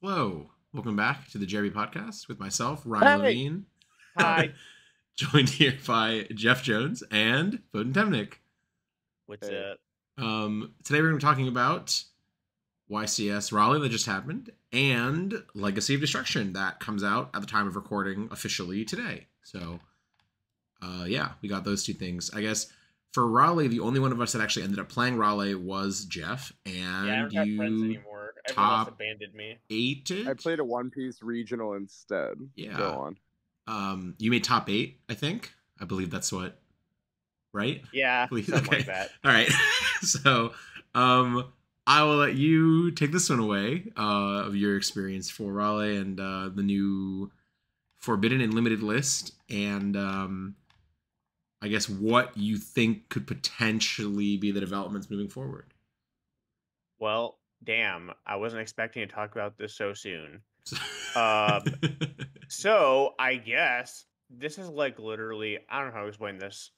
Hello, welcome back to the JRB podcast with myself, Ryan Hey, Levine, Hi. joined here by Jeff Jones and Bohdan Temnick. What's hey. up? Today we're going to be talking about YCS Raleigh that just happened and Legacy of Destruction that comes out at the time of recording officially today. So, yeah, we got those two things. I guess for Raleigh, the only one of us that actually ended up playing Raleigh was Jeff, and Yeah, I don't have friends you anymore. Everyone else top abandoned me. eight I it? played a One Piece regional instead. Yeah. Go on. You made top 8, I think. I believe that's what, right? Yeah, something like that. All right. So, I will let you take this one away of your experience for Raleigh and the new Forbidden and Limited list, and I guess what you think could potentially be the developments moving forward. Well, damn, I wasn't expecting to talk about this so soon. So I guess this is like literally, I don't know how to explain this.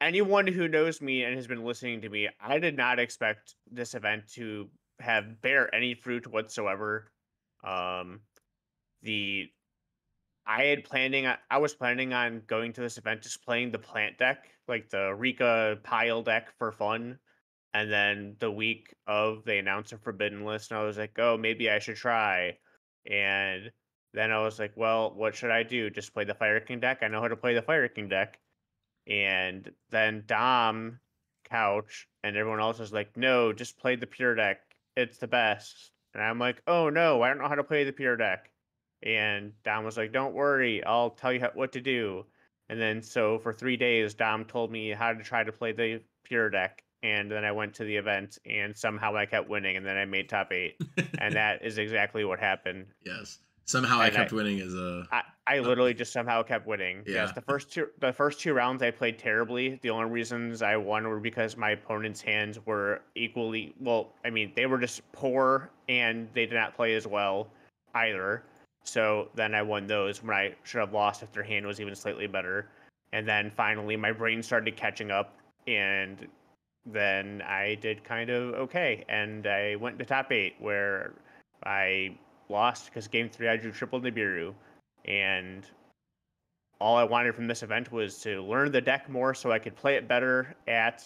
Anyone who knows me and has been listening to me, I did not expect this event to bear any fruit whatsoever. Um, the I was planning on going to this event just playing the plant deck, like the Rika pile deck for fun. And then the week of they announced a forbidden list, and I was like, oh, maybe I should try. And then I was like, well, what should I do? Just play the Fire King deck? I know how to play the Fire King deck. And then Dom, Couch, and everyone else was like, no, just play the pure deck. It's the best. And I'm like, oh no, I don't know how to play the pure deck. And Dom was like, don't worry, I'll tell you what to do. And then so for 3 days, Dom told me how to try to play the pure deck. And then I went to the event and somehow I kept winning and then I made top 8. And that is exactly what happened. Yes. Somehow I And kept winning as I literally just somehow kept winning. Yeah. Yes, the first two rounds I played terribly. The only reasons I won were because my opponent's hands were equally well. I mean, they were just poor and they did not play as well either. So then I won those when I should have lost if their hand was even slightly better. And then finally, my brain started catching up, and then I did kind of okay, and I went to top 8 where I lost because game 3 I drew triple Nibiru, and all I wanted from this event was to learn the deck more so I could play it better at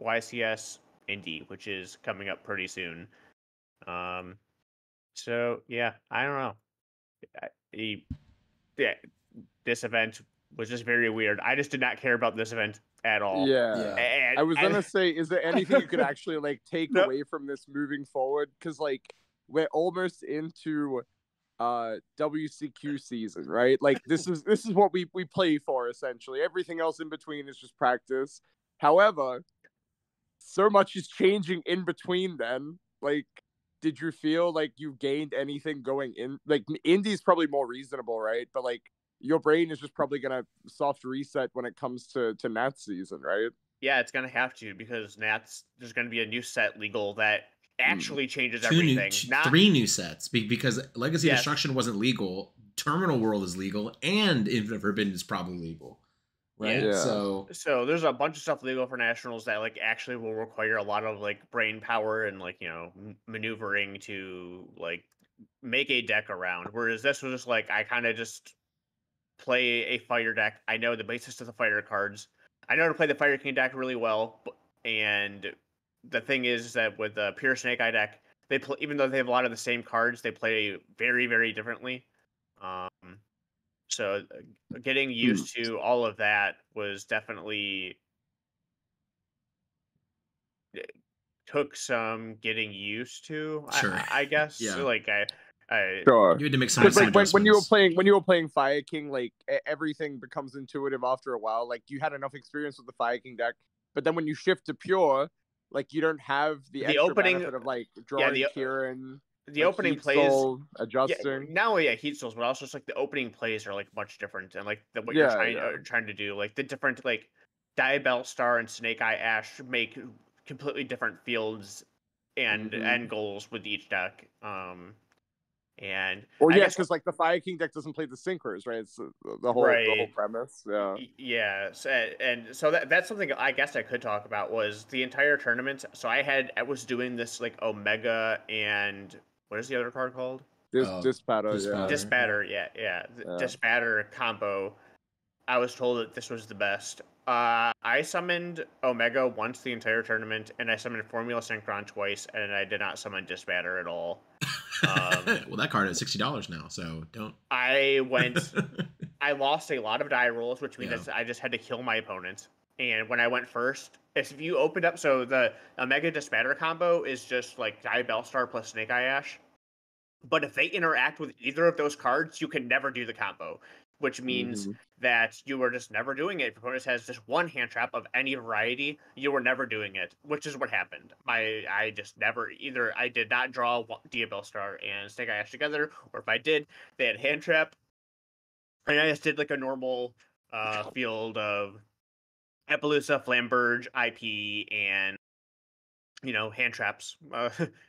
YCS Indy, which is coming up pretty soon. So yeah, I don't know. Yeah, this event was just very weird. I just did not care about this event at all. Yeah. And, I was gonna say, is there anything you could actually like take No. away from this moving forward? Because like we're almost into WCQ season, right? Like this is what we play for essentially. Everything else in between is just practice. However, so much is changing in between then. Like, did you feel like you gained anything going in? Like, Indy's probably more reasonable, right? But like, your brain is just probably gonna soft reset when it comes to Nats season, right? Yeah, it's gonna have to because there's gonna be a new set legal that actually changes everything. Three new sets because Legacy Yes. Destruction wasn't legal. Terminal World is legal, and Infinite Forbidden is probably legal, right? Yeah. So there's a bunch of stuff legal for nationals that like actually will require a lot of like brain power and like maneuvering to like make a deck around. Whereas this was just like I kind of just play a fire deck. I know the basis of the fire cards. I know how to play the Fire King deck really well, and the thing is that with the Pure Snake Eye deck, they play even though they have a lot of the same cards, they play very, very differently. So getting used to all of that was definitely took some getting used to. Sure. I guess. Yeah. Like Sure. You had to make some Because like adjustments. when you were playing Fire King, like everything becomes intuitive after a while. Like you had enough experience with the Fire King deck, but then when you shift to pure, like you don't have the extra opening benefit of like drawing Kieran. The like opening Heat plays Soul, adjusting. Yeah, not only Heat Souls, but also just like the opening plays are like much different, and like what Yeah, you're trying to do, like the different like Diabell Star and Snake Eye Ash make completely different fields and end goals with each deck. And Well, I yeah, guess because like the Fire King deck doesn't play the Syncers, right? It's the whole premise. Yeah. Yeah, and so that's something I guess I could talk about was the entire tournament. So I was doing this like Omega and what is the other card called? Dispatter, Dispatter. Dispatter, yeah. The Dispatter combo. I was told that this was the best. I summoned Omega once the entire tournament, and I summoned Formula Synchron twice, and I did not summon Dispatter at all. Well, that card is $60 now, so don't. I lost a lot of die rolls, which means Yeah. I just had to kill my opponent. And when I went first, if you opened up, so the Omega Dispatter combo is just like Die Bellstar plus Snake Eye Ash. But if they interact with either of those cards, you can never do the combo, which means that you are just never doing it. If your opponent has just one hand trap of any variety, you were never doing it, which is what happened. I just never either. I did not draw Dia Bellstar and Snake Eye Ash together, or if I did, they had hand trap. And I just did like a normal field of Appaloosa, Flamberge, IP, and hand traps,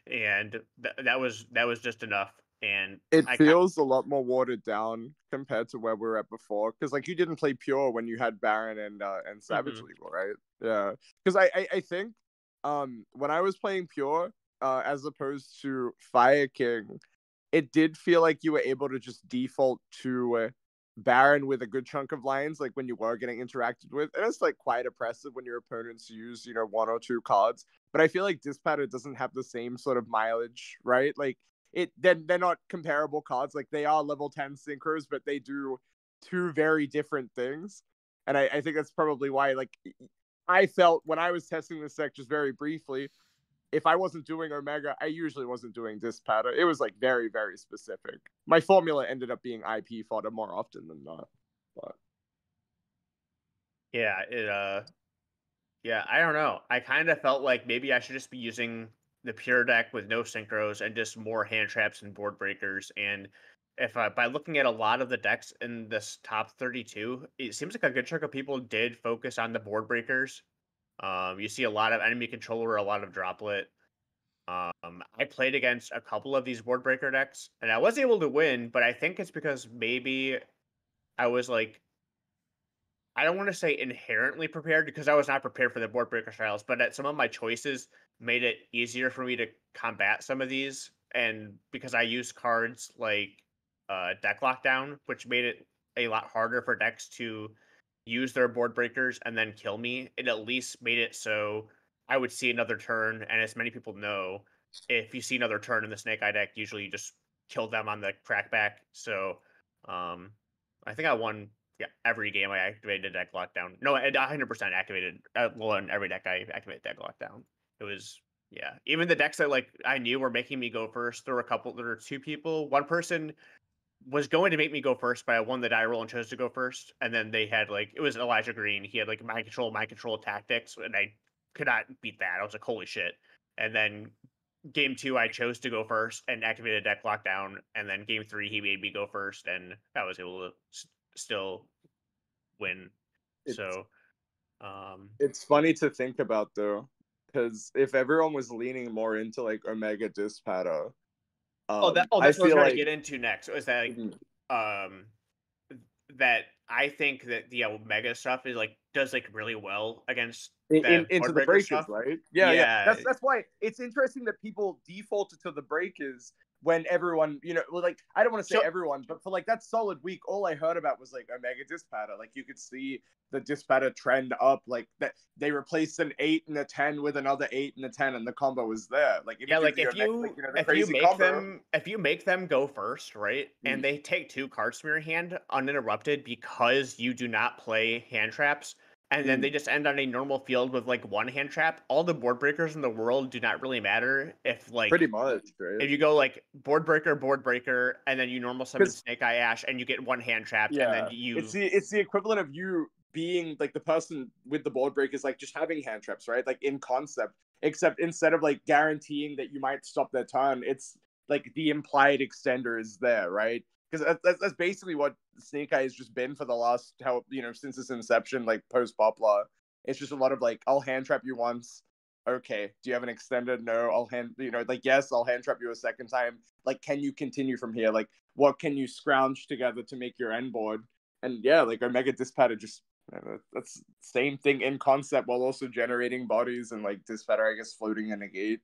and that was just enough. And it feels a lot more watered down compared to where we were at before. Because like you didn't play Pure when you had Baron and Savage Legal, right? Yeah. Because I think when I was playing Pure as opposed to Fire King, it did feel like you were able to just default to Baron with a good chunk of lines, like when you were getting interacted with. And it's like quite oppressive when your opponents use, one or two cards. But I feel like Dispatter doesn't have the same sort of mileage, right? Like they're not comparable cards. Like they are level 10 synchros, but they do two very different things. And I think that's probably why, like, I felt when I was testing this deck just very briefly, if I wasn't doing Omega, I usually wasn't doing Dispatter. It was like very, very specific. My formula ended up being IP fodder more often than not. But yeah, I don't know. I kind of felt like maybe I should just be using the pure deck with no synchros and just more hand traps and board breakers. And if by looking at a lot of the decks in this top 32, it seems like a good chunk of people did focus on the board breakers. You see a lot of enemy controller, a lot of droplet. I played against a couple of these board breaker decks, and I was able to win, but I think it's because maybe I was like, I don't want to say inherently prepared because I was not prepared for the board breaker styles, but some of my choices made it easier for me to combat some of these. And because I used cards like deck lockdown, which made it a lot harder for decks to use their board breakers and then kill me, it at least made it so I would see another turn. And as many people know, if you see another turn in the Snake Eye deck, usually you just kill them on the crackback. So I think I won every game I activated deck lockdown. No, I 100% activated. In every deck I activated deck lockdown. It was even the decks that like I knew were making me go first. There were two people. One person was going to make me go first, but I won the die roll and chose to go first. And then they had like it was Elijah Green. He had like mind control tactics, and I could not beat that. I was like, holy shit. And then game 2, I chose to go first and activated deck lockdown. And then game 3, he made me go first, and I was able to still win. It's funny to think about though, because if everyone was leaning more into like Omega Dispatter, that's what I was going to get into next. Is that that I think that the Omega stuff is like does like really well against into the breakers stuff. Right? Yeah. That's why it's interesting that people defaulted to the breakers when everyone, like I don't want to say everyone, but for like that solid week, all I heard about was like Omega Dispatter. Like you could see the Dispatter trend up, like that they replaced an 8 and a 10 with another 8 and a 10, and the combo was there. Like if you make them go first, right, and they take 2 cards from your hand uninterrupted because you do not play hand traps. And then they just end on a normal field with like 1 hand trap. All the board breakers in the world do not really matter if like pretty much, right? If you go like board breaker, and then you normal summon Snake Eye Ash and you get 1 hand trapped, and then it's the equivalent of you being like the person with the board breakers, like just having hand traps, right? Like in concept, except instead of like guaranteeing that you might stop their turn, it's like the implied extender is there, right? Because that's basically what Snake Eye has just been for the last since its inception, like post Poplar. It's just a lot of like, I'll hand trap you once. Okay, do you have an extender? No, I'll yes, I'll hand trap you a second time. Like, can you continue from here? Like, what can you scrounge together to make your end board? And yeah, like Omega Dispatter just that's same thing in concept while also generating bodies, and like Dispatter, I guess, floating in a gate.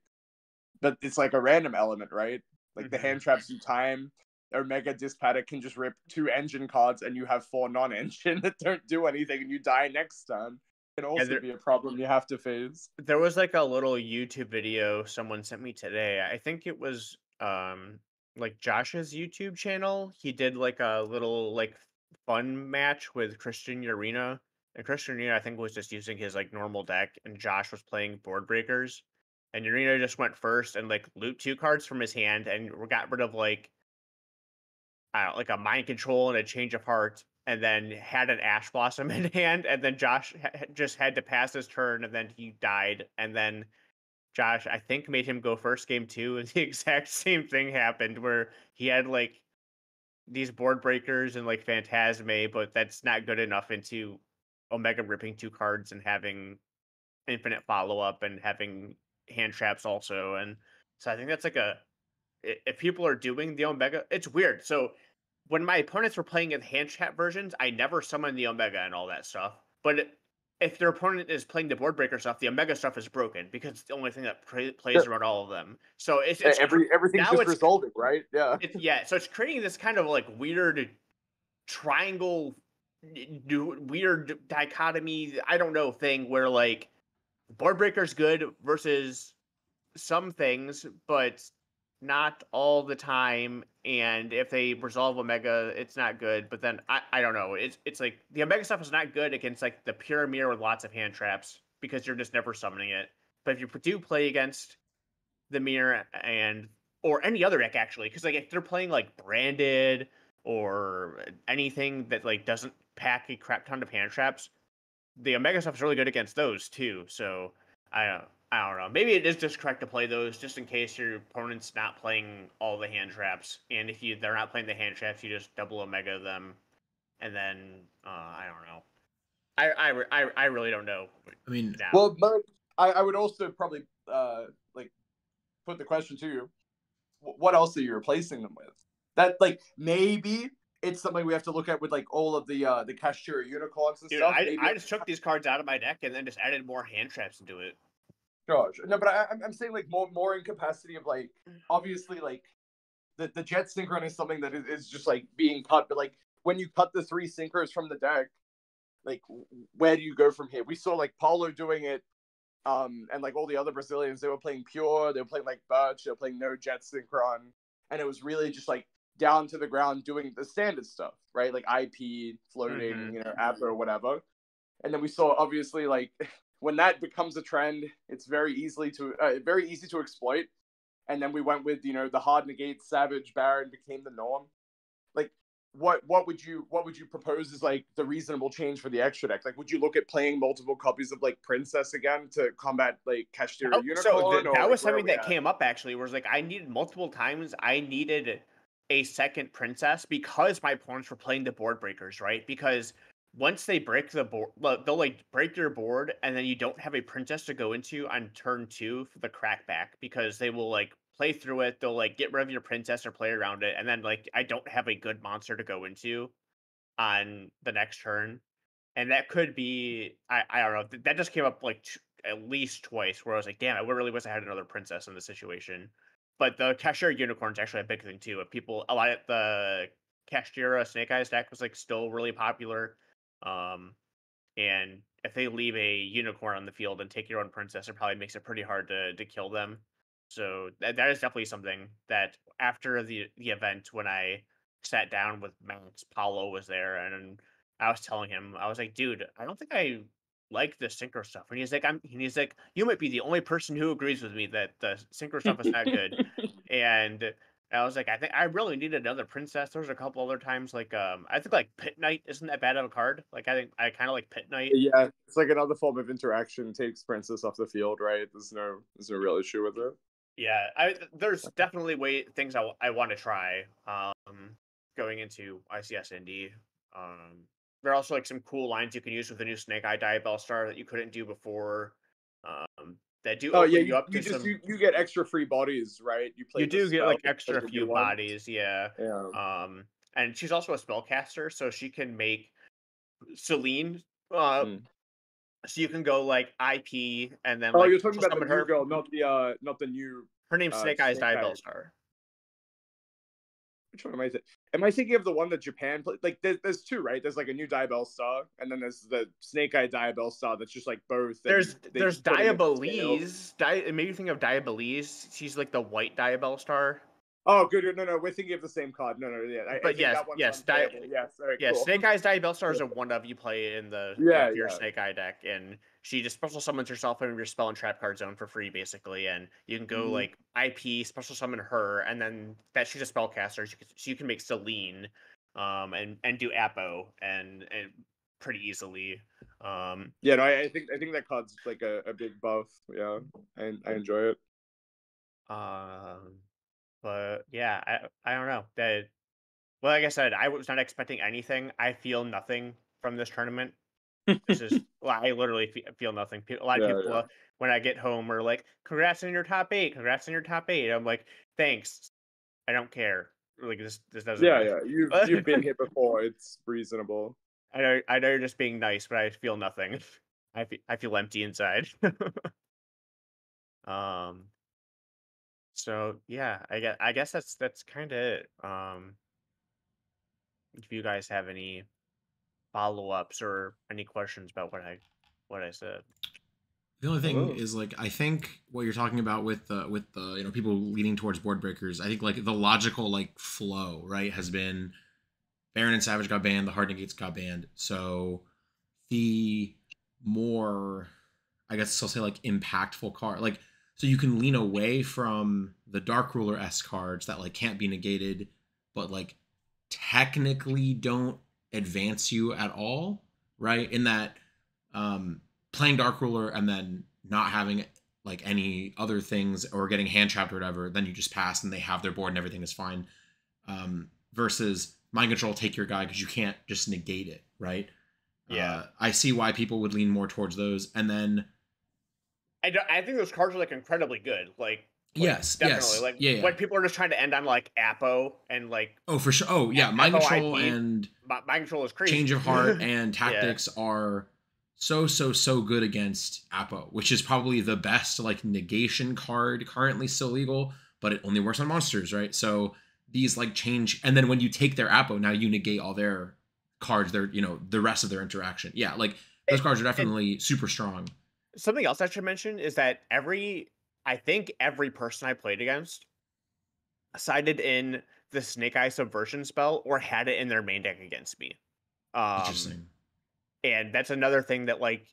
But it's like a random element, right? Like the hand traps you time. Omega Dispatter can just rip 2 engine cards and you have 4 non-engine that don't do anything and you die next turn. Can also be a problem you have to face. There was like a little YouTube video someone sent me today. I think it was like Josh's YouTube channel. He did like a little like fun match with Christian Urena. And Christian Urena, I think, was just using his like normal deck, and Josh was playing board breakers. And Urena just went first and like loot 2 cards from his hand and got rid of like I don't know, like a mind control and a change of heart, and then had an ash blossom in hand, and then Josh just had to pass his turn, and then he died, and then Josh, I think, made him go first game 2, and the exact same thing happened where he had like these board breakers and like Phantasme, but that's not good enough into Omega ripping 2 cards and having infinite follow up and having hand traps also, and so I think that's like if people are doing the Omega, it's weird. So when my opponents were playing in hand trap versions, I never summoned the Omega and all that stuff. But if their opponent is playing the board breaker stuff, the Omega stuff is broken because it's the only thing that plays around all of them. So it's everything's just resolving, right? Yeah. So it's creating this kind of like weird triangle, weird dichotomy. I don't know thing where like board breaker's good versus some things, but not all the time. And if they resolve Omega, it's not good. But then I don't know. It's like the Omega stuff is not good against like the pure mirror with lots of hand traps because you're just never summoning it. But if you do play against the mirror or any other deck actually, because like if they're playing like branded or anything that like doesn't pack a crap ton of hand traps, the Omega stuff is really good against those too. So I don't know. Maybe it is just correct to play those just in case your opponent's not playing all the hand traps, and if they're not playing the hand traps, you just double Omega them, and then I don't know. I really don't know. I mean, now. Well, but I would also probably like put the question to you: what else are you replacing them with? That like maybe it's something we have to look at with like all of the Kashtira unicorns and stuff. I just took these cards out of my deck and then just added more hand traps into it. Gosh, no, but I'm saying like more in capacity of like obviously like the Jet Synchron is something that is just like being cut, but like when you cut the 3 synchros from the deck, like where do you go from here? We saw like Paulo doing it, and like all the other Brazilians, they were playing pure, they were playing like Birch, they were playing no Jet Synchron, and it was really just like down to the ground doing the standard stuff, right? Like IP, floating, Appa or whatever. And then we saw obviously like when that becomes a trend, it's very easy to exploit. And then we went with the hard negate Savage Baron became the norm. Like what would you propose as like the reasonable change for the extra deck? Like would you look at playing multiple copies of like Princess again to combat like Kashtira Unicorn? So that was something that came up actually, where like I needed multiple times. I needed a second Princess because my opponents were playing the board breakers, right? Because once they break the board, they'll like break your board, and then you don't have a Princess to go into on turn 2 for the crackback because they will like play through it. They'll like get rid of your Princess or play around it, and then like I don't have a good monster to go into on the next turn, and that could be I don't know. That just came up like at least twice where I was like, damn, I really wish I had another Princess in this situation. But the Kashtira Unicorn is actually a big thing too. If people a lot of the Kashtira Snake Eyes deck was like still really popular. And if they leave a unicorn on the field and take your own Princess, it probably makes it pretty hard to kill them. So that is definitely something that after the event, when I sat down with Max, Paulo was there, and I was telling him, I was like, dude, I don't think I like the synchro stuff. And he's like, you might be the only person who agrees with me that the synchro stuff is not good. And I was like, I think I really need another Princess. There's a couple other times, like I think like Pit Knight isn't that bad of a card. Like I think I kind of like Pit Knight. Yeah, it's like another form of interaction. Takes Princess off the field, right? There's no real issue with it. Yeah, there's definitely things I want to try. Going into YCS Indy. There are also like some cool lines you can use with the new Snake Eye Diabell Star that you couldn't do before. That do open you up to some. You get extra free bodies, right? You do get like extra few bodies, yeah. Yeah. And she's also a spellcaster, so she can make Celine. So you can go like IP and then. Oh, you're talking about the new girl, not the new. Her name's Snake Eyes Diabell Star. Which one am I thinking? Am I thinking of the one that Japan played? Like, there's two, right? There's like a new Diabell Star, and then there's the Snake Eye Diabell Star that's just like both. There's put 'em in scale. Diabellese. It made me think of Diabellese. She's like the white Diabell Star. Oh, good. No, we're thinking of the same card. No, yeah. I But think yes, that one's yes, unplayable. Yes, all right, yeah. cool. Snake Eye's Diabell Stars are one of you play in the Yeah, your yeah. Snake Eye deck, and she just special summons herself in your spell and trap card zone for free, basically. And you can go Mhm. like IP special summon her, and then that she's a spellcaster, so you can make Celine, and do Apo and pretty easily. Yeah, no, I think that card's like a big buff. Yeah, I enjoy it. But yeah, I don't know that. Well, like I said, I was not expecting anything. I feel nothing from this tournament. This is, well, I literally feel nothing. A lot of Yeah, people, yeah. when I get home, are like, "Congrats on your top 8! Congrats on your top 8!" I'm like, "Thanks. I don't care. Like this doesn't." Yeah. You've been here before. It's reasonable. I know you're just being nice, but I feel nothing. I feel empty inside. um. So yeah, I guess that's kind of it. If you guys have any follow-ups or any questions about what I said. The only thing Oh. is, like, I think what you're talking about with the people leaning towards board breakers, I think like the logical like flow, right, has been Baron and Savage got banned, the Hard Negates got banned. So the more, I guess I'll say, like, impactful card, like, so you can lean away from the Dark Ruler S cards that like can't be negated, but like technically don't advance you at all, right? In that, playing Dark Ruler and then not having like any other things or getting hand trapped or whatever, then you just pass and they have their board and everything is fine. Versus Mind Control, take your guy because you can't just negate it, right? Yeah. I see why people would lean more towards those. And then I think those cards are like incredibly good. Like yes, definitely. Like yeah. when people are just trying to end on like Apo and like, Oh, for sure. Oh, yeah. Mind Apo Control IP, and Mind Control is crazy. Change of Heart and Yeah. Tactics are so good against Apo, which is probably the best like negation card currently still legal, but it only works on monsters, right? So these like change, and then when you take their Apo, now you negate all their cards, their, the rest of their interaction. Yeah, like those cards are definitely super strong. Something else I should mention is that I think every person I played against sided in the Snake Eye Subversion spell or had it in their main deck against me. Interesting. And that's another thing that, like,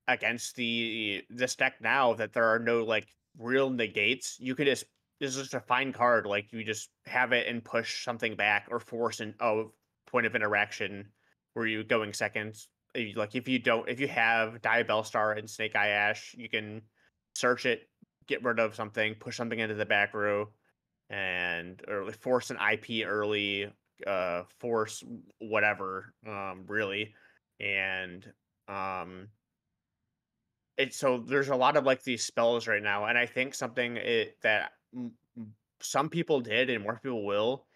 against this deck now, that there are no like real negates. You could just, this is just a fine card. Like, you just have it and push something back or force a point of interaction where you going second. Like, if you have Diabell Star and Snake Eye Ash, you can search it, get rid of something, push something into the back row, and or force an IP early, force whatever, really. And so there's a lot of like these spells right now, and I think something that some people did and more people will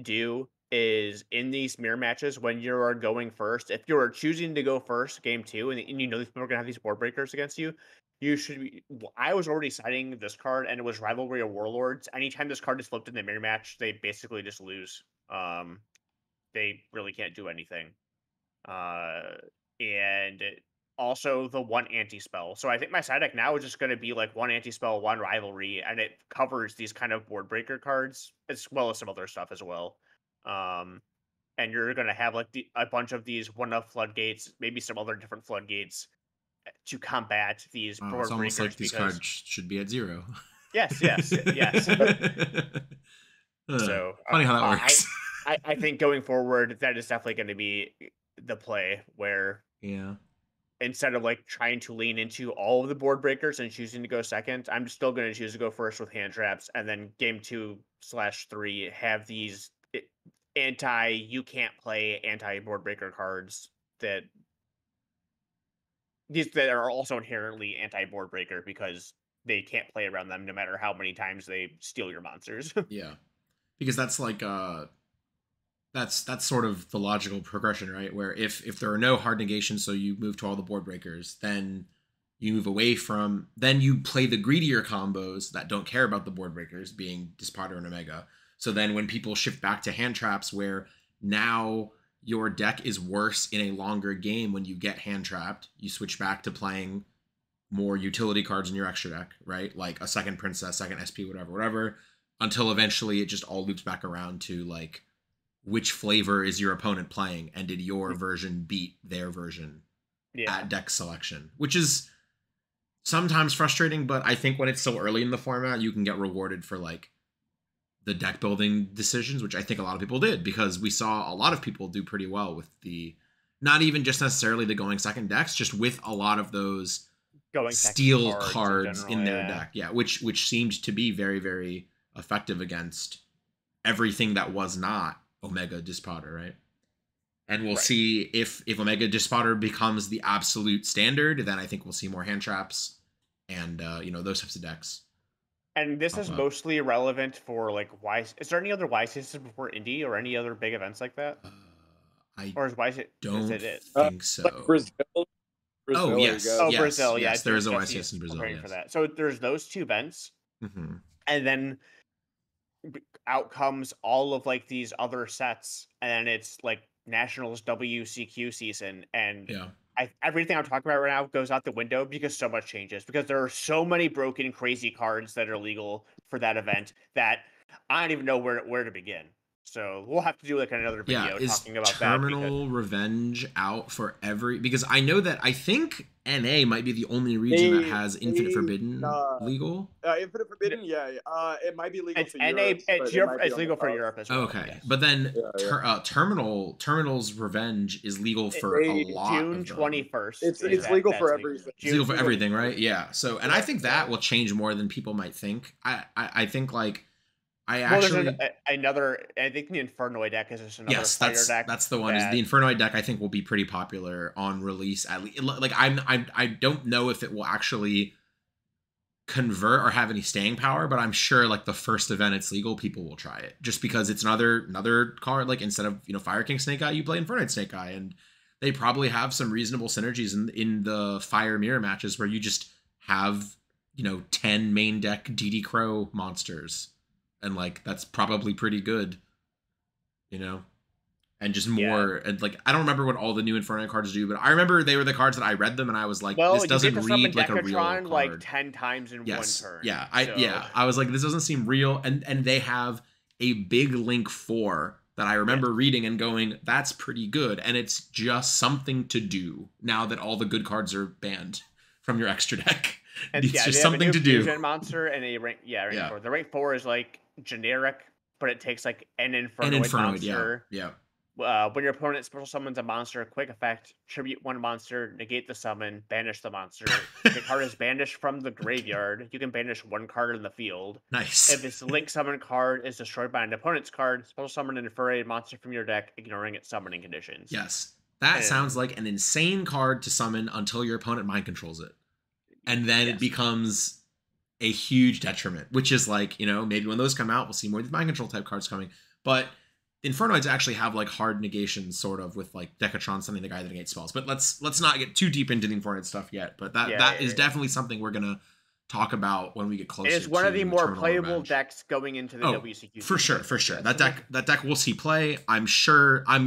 do is in these mirror matches when you are going first. If you're choosing to go first, game 2, and you know these people are gonna have these board breakers against you, you should be. I was already citing this card, and it was Rivalry of Warlords. Anytime this card is flipped in the mirror match, they basically just lose. They really can't do anything. And also the one anti-spell. So I think my side deck now is just going to be like one anti-spell, one rivalry, and it covers these kind of board breaker cards as well as some other stuff as well. And you're going to have like a bunch of these one-up floodgates, maybe some other different floodgates to combat these board breakers. It's almost like these cards should be at 0. Yes. So funny how that works. I think going forward, that is definitely going to be the play where, yeah, instead of like trying to lean into all of the board breakers and choosing to go second, I'm still going to choose to go first with hand traps, and then game 2/3 have these you can't play anti board breaker cards that are also inherently anti board breaker because they can't play around them no matter how many times they steal your monsters. Yeah, because that's like that's sort of the logical progression, right? Where if there are no hard negations, so you move to all the board breakers, then you move away then you play the greedier combos that don't care about the board breakers, being Despotter and Omega. So then when people shift back to hand traps, where now your deck is worse in a longer game when you get hand trapped, you switch back to playing more utility cards in your extra deck, right? Like a second princess, second SP, whatever, until eventually it just all loops back around to like, which flavor is your opponent playing, and did your version beat their version at deck selection, which is sometimes frustrating, but I think when it's so early in the format, you can get rewarded for like the deck building decisions, which I think a lot of people did, because we saw a lot of people do pretty well with the, not even just necessarily the going second decks, just with a lot of those going steal cards in their deck. Yeah, which seemed to be very, very effective against everything that was not Omega Dispotter, right? And we'll see if Omega Dispotter becomes the absolute standard, then I think we'll see more hand traps and those types of decks. And this is mostly relevant for like is there any other YCS before Indy or any other big events like that? Or is YCS don't think so. Like Brazil. Oh yes, Brazil. Yes, there is a YCS in Brazil. For that. So there's those two events, and then out comes all of like these other sets, and it's like Nationals WCQ season, and everything I'm talking about right now goes out the window because so much changes, because there are so many broken crazy cards that are legal for that event that I don't even know where to begin. So we'll have to do like another video talking about Terminal Revenge out for every, because I know that I think NA might be the only region that has Infinite Forbidden legal. Infinite Forbidden, it might be legal it's for NA, Europe. It's legal for Europe as well. Okay, yes. But then Terminal's Revenge is legal for a lot. June 21st. It's legal for everything. It's legal for everything, right? Yeah. So, and I think that will change more than people might think. I think like. I think the Infernoid deck is just another fire deck. That's the one. Is the Infernoid deck I think will be pretty popular on release. At least, like I don't know if it will actually convert or have any staying power, but I'm sure like the first event it's legal, people will try it just because it's another card. Like instead of Fire King Snake Eye, you play Infernoid Snake Eye, and they probably have some reasonable synergies in the Fire Mirror matches where you just have 10 main deck DD Crow monsters. And like that's probably pretty good, and just more. And like I don't remember what all the new Inferno cards do, but I remember they were the cards that I read them and I was like, this doesn't read like a real card. Like 10 times in one turn. Yeah, I was like, this doesn't seem real. And they have a big Link 4 that I remember reading and going, that's pretty good. And it's just something to do now that all the good cards are banned from your extra deck. And it's just something to do. Fusion monster and a rank, rank 4. The rank 4 is like generic, but it takes like an Infernoid monster. When your opponent special summons a monster, quick effect, tribute one monster, negate the summon, banish the monster. If the card is banished from the graveyard, you can banish one card in the field. Nice. If this link summon card is destroyed by an opponent's card, special summon an Infernoid monster from your deck, ignoring its summoning conditions. Yes. That sounds like an insane card to summon until your opponent mind controls it. And then it becomes a huge detriment, which is like, maybe when those come out, we'll see more of the mind control type cards coming. But Infernoids actually have like hard negations, sort of, with like Decatron sending the guy that negates spells. But let's not get too deep into the Infernoid stuff yet. But that is definitely something we're gonna talk about when we get closer. It's one of the more playable decks going into the WCQ. For sure. That deck we'll see play. I'm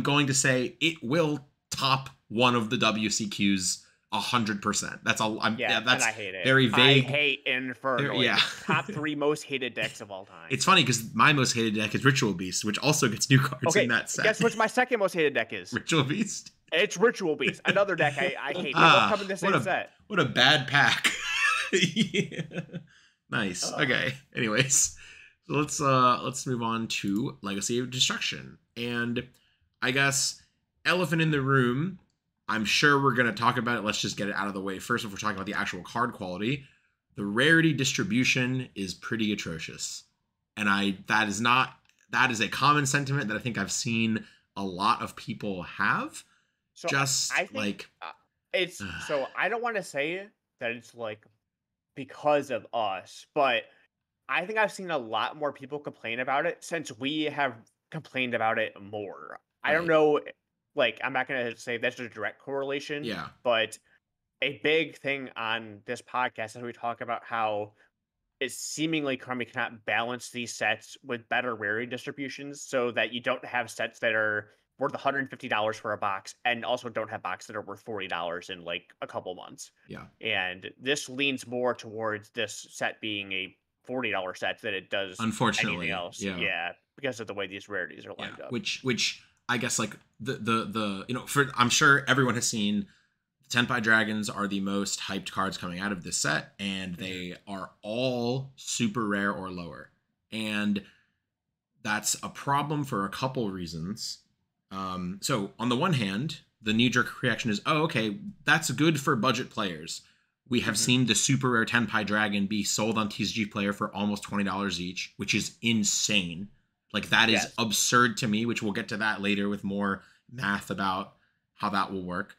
going to say it will top one of the WCQs 100%. That's all. That's I hate it. Very vague. I hate Inferno. Top 3 most hated decks of all time. It's funny because my most hated deck is Ritual Beast, which also gets new cards in that set. Guess which my second most hated deck is? Ritual Beast. It's Ritual Beast, another deck I hate. They don't come in the same set. What a bad pack. Nice. Okay. Anyways, so let's move on to Legacy of Destruction, and I guess elephant in the room. I'm sure we're going to talk about it. Let's just get it out of the way first if we're talking about the actual card quality. The rarity distribution is pretty atrocious. And that is a common sentiment that I think I've seen a lot of people have. So I think so I don't want to say that it's like because of us, but I think I've seen a lot more people complain about it since we have complained about it more. I don't know. Like, I'm not going to say that's a direct correlation. But a big thing on this podcast is we talk about how it's seemingly Konami cannot balance these sets with better rarity distributions so that you don't have sets that are worth $150 for a box and also don't have boxes that are worth $40 in like a couple months. Yeah. And this leans more towards this set being a $40 set than it does anything Unfortunately, else. yeah. Yeah, because of the way these rarities are lined up. Which I guess like the you know, for I'm sure everyone has seen Tenpai Dragons are the most hyped cards coming out of this set, and they are all super rare or lower. And that's a problem for a couple reasons. So on the one hand, the knee-jerk reaction is, oh, okay, that's good for budget players. We have seen the super rare Tenpai Dragon be sold on TCG Player for almost $20 each, which is insane. Like, that is absurd to me, which we'll get to that later with more math about how that will work.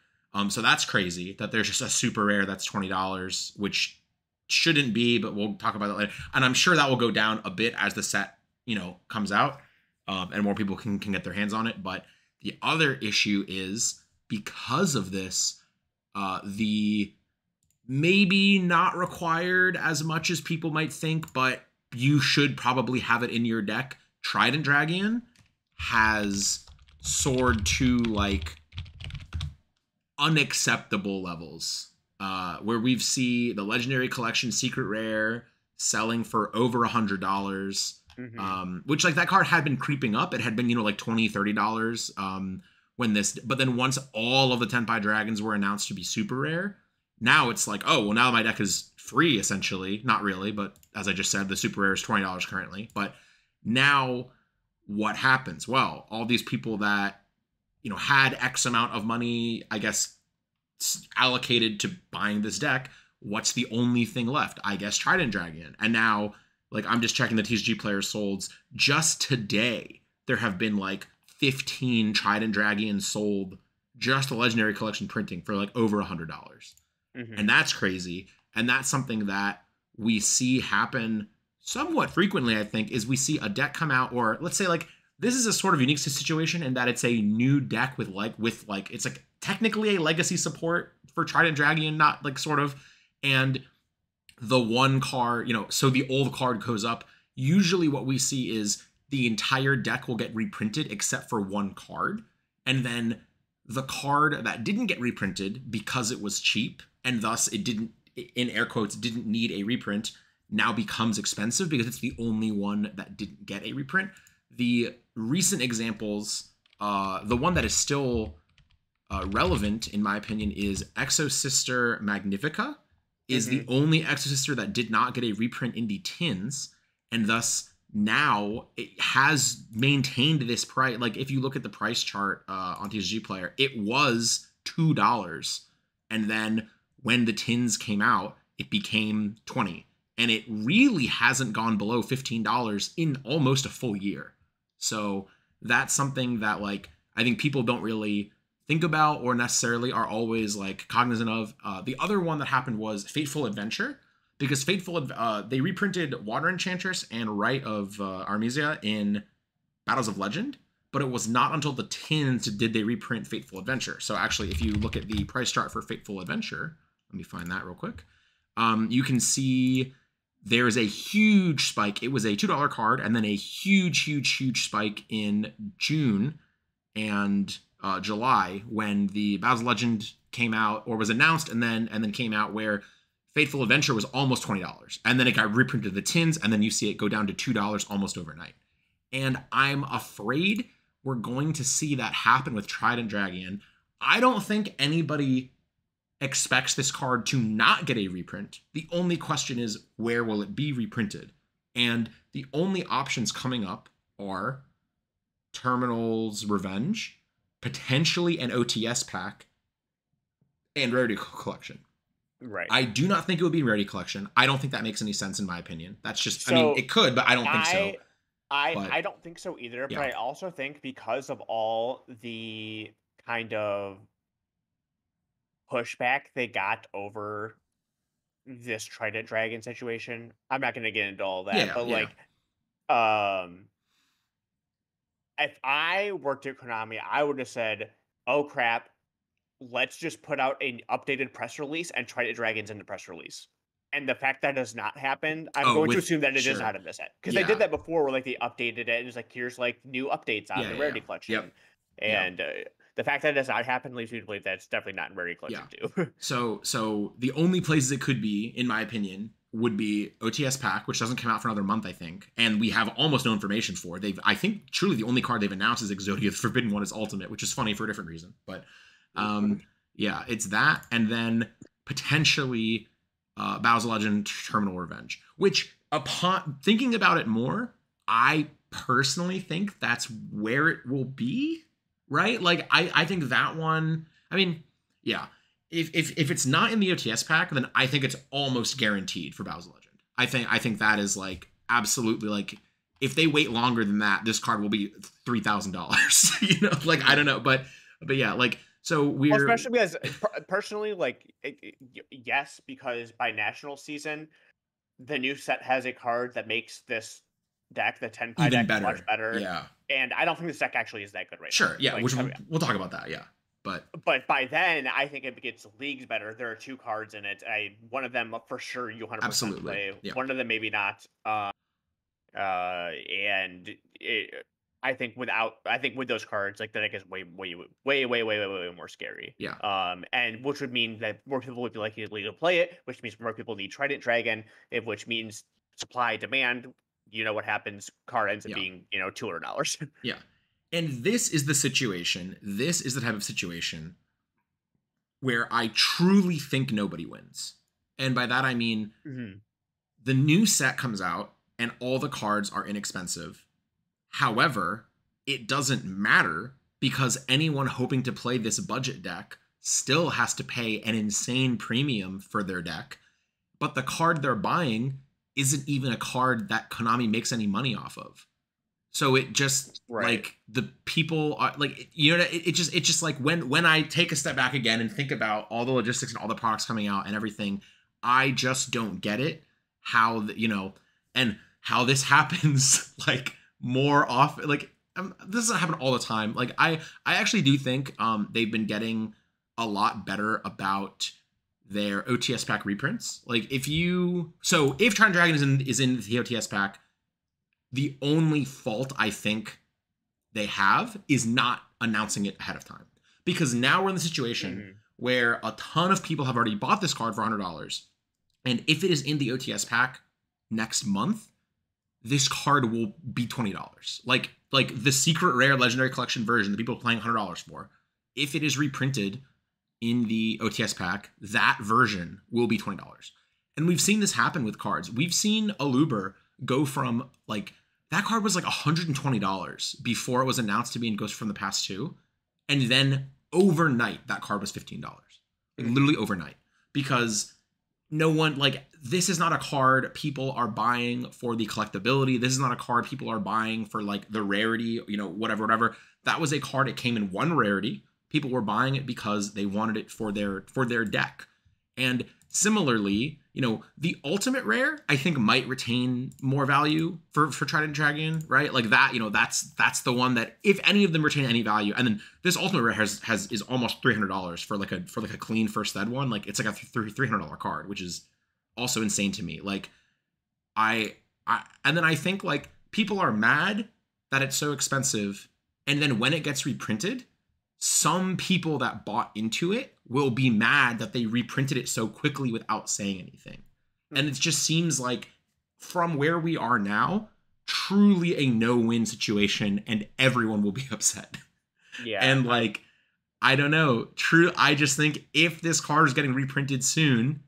So that's crazy that there's just a super rare that's $20, which shouldn't be, but we'll talk about that later. And I'm sure that will go down a bit as the set, you know, comes out, and more people can get their hands on it. But the other issue is, because of this, the maybe not required as much as people might think, but you should probably have it in your deck, Trident Dragon has soared to like unacceptable levels, where we've seen the Legendary Collection Secret Rare selling for over $100, which like that card had been creeping up. It had been, you know, like $20, $30 when this, but then once all of the Tenpai Dragons were announced to be super rare, now it's like, oh, well, now my deck is free, essentially. Not really, but as I just said, the super rare is $20 currently. But now what happens? Well, all these people that, you know, had X amount of money, I guess, allocated to buying this deck, what's the only thing left? I guess Trident Dragon. And now, like, I'm just checking the TCG Player solds. Just today, there have been like 15 Trident Dragons sold, just the Legendary Collection printing, for like over $100. And that's crazy. And that's something that we see happen somewhat frequently, I think, is we see a deck come out, or let's say like, this is a sort of unique situation in that it's a new deck with it's like technically a legacy support for Trident Dragon, not like sort of, and the one card, you know, so the old card goes up. Usually what we see is the entire deck will get reprinted except for one card. And then the card that didn't get reprinted because it was cheap, and thus it didn't, in air quotes, didn't need a reprint, now becomes expensive because it's the only one that didn't get a reprint. The recent examples, the one that is still relevant, in my opinion, is Exosister Magnifica, is the only Exosister that did not get a reprint in the tins, and thus now it has maintained this price. Like, if you look at the price chart on TCG Player, it was $2, and then when the tins came out, it became $20, and it really hasn't gone below $15 in almost a full year. So that's something that, like, I think people don't really think about or necessarily are always like cognizant of. The other one that happened was Fateful Adventure, because they reprinted Water Enchantress and Rite of Armisia in Battles of Legend, but it was not until the tins did they reprint Fateful Adventure. So actually, if you look at the price chart for Fateful Adventure, let me find that real quick. You can see there's a huge spike. It was a $2 card, and then a huge spike in June and July when the Battles of Legend came out, or was announced, and then came out, where Fateful Adventure was almost $20, and then it got reprinted to the tins, and then you see it go down to $2 almost overnight. And I'm afraid we're going to see that happen with Trident Dragon. I don't think anybody expects this card to not get a reprint. The only question is, where will it be reprinted? And the only options coming up are Terminal's Revenge, potentially an OTS pack, and Rarity Collection. Right. I do not think it would be Rarity Collection. I don't think that makes any sense, in my opinion. That's just, I mean, it could, but I don't think so. I don't think so either, Yeah. but I also think because of all the kind of pushback they got over this Trident Dragon situation, I'm not going to get into all that, but like, if I worked at Konami, I would have said, oh crap, let's just put out an updated press release and Trident Dragons in the press release. And the fact that does not happen, I'm Oh, going to with assume that it is sure. out of this set. Because they Yeah. did that before where like they updated it and it's like, here's like new updates on Yeah, the yeah, Rarity yeah. Collection. Yep. And the fact that it does not happen leads me to believe that it's definitely not in Rarity Collection too. So the only places it could be, in my opinion, would be OTS Pack, which doesn't come out for another month, I think, and we have almost no information for. I think truly the only card they've announced is Exodia. The Forbidden One is Ultimate, which is funny for a different reason. But yeah, it's that, and then potentially Battles of Legend Terminal Revenge, which upon thinking about it more, I personally think that's where it will be, right? Like I think that one, I mean, yeah. If it's not in the OTS pack, then I think it's almost guaranteed for Battles of Legend. I think that is like absolutely like if they wait longer than that, this card will be $3,000. You know, like I don't know, but yeah, like so we're Well, especially because personally, like yes, because by national season, the new set has a card that makes this deck, the 10 pie even deck, better. much better. Yeah. And I don't think this deck actually is that good right now. Sure. Yeah. Like, Which we'll talk about that. Yeah. But by then, I think it gets leagues better. There are 2 cards in it. One of them for sure you 100% absolutely. play. Yeah. One of them maybe not. And I think with those cards, like the deck is way more scary. Yeah. And which would mean that more people would be likely to play it, which means more people need Trident Dragon, which means supply demand. You know what happens? Card ends up being $200. Yeah. And this is the situation. This is the type of situation where I truly think nobody wins. And by that, I mean the new set comes out and all the cards are inexpensive. However, it doesn't matter because anyone hoping to play this budget deck still has to pay an insane premium for their deck. But the card they're buying isn't even a card that Konami makes any money off of. So it just like the people are like, you know, it just like when I take a step back again and think about all the logistics and all the products coming out and everything, I just don't get it how and how this happens like more often. Like this doesn't happen all the time. Like I actually do think they've been getting a lot better about their OTS pack reprints. Like if Trident Dragon is in the OTS pack, the only fault I think they have is not announcing it ahead of time. Because now we're in the situation where a ton of people have already bought this card for $100. And if it is in the OTS pack next month, this card will be $20. Like the secret rare legendary collection version that people are paying $100 for, if it is reprinted in the OTS pack, that version will be $20. And we've seen this happen with cards. We've seen Aluber go from like that card was like $120 before it was announced to be in Ghost from the Past 2. And then overnight, that card was $15. Like literally overnight. Because no one, like, this is not a card people are buying for the collectability. This is not a card people are buying for like the rarity, whatever. That was a card, it came in one rarity. People were buying it because they wanted it for their deck. And similarly, the ultimate rare, I think might retain more value for Trident Dragon, right? Like that, that's the one that if any of them retain any value, and then this ultimate rare is almost $300 for like a clean first ed one. Like it's like a $300 card, which is also insane to me. Like and then I think like people are mad that it's so expensive, and then when it gets reprinted, some people that bought into it will be mad that they reprinted it so quickly without saying anything. And it just seems like from where we are now, truly a no-win situation and everyone will be upset. Yeah. And like, I don't know. I just think if this card is getting reprinted soon,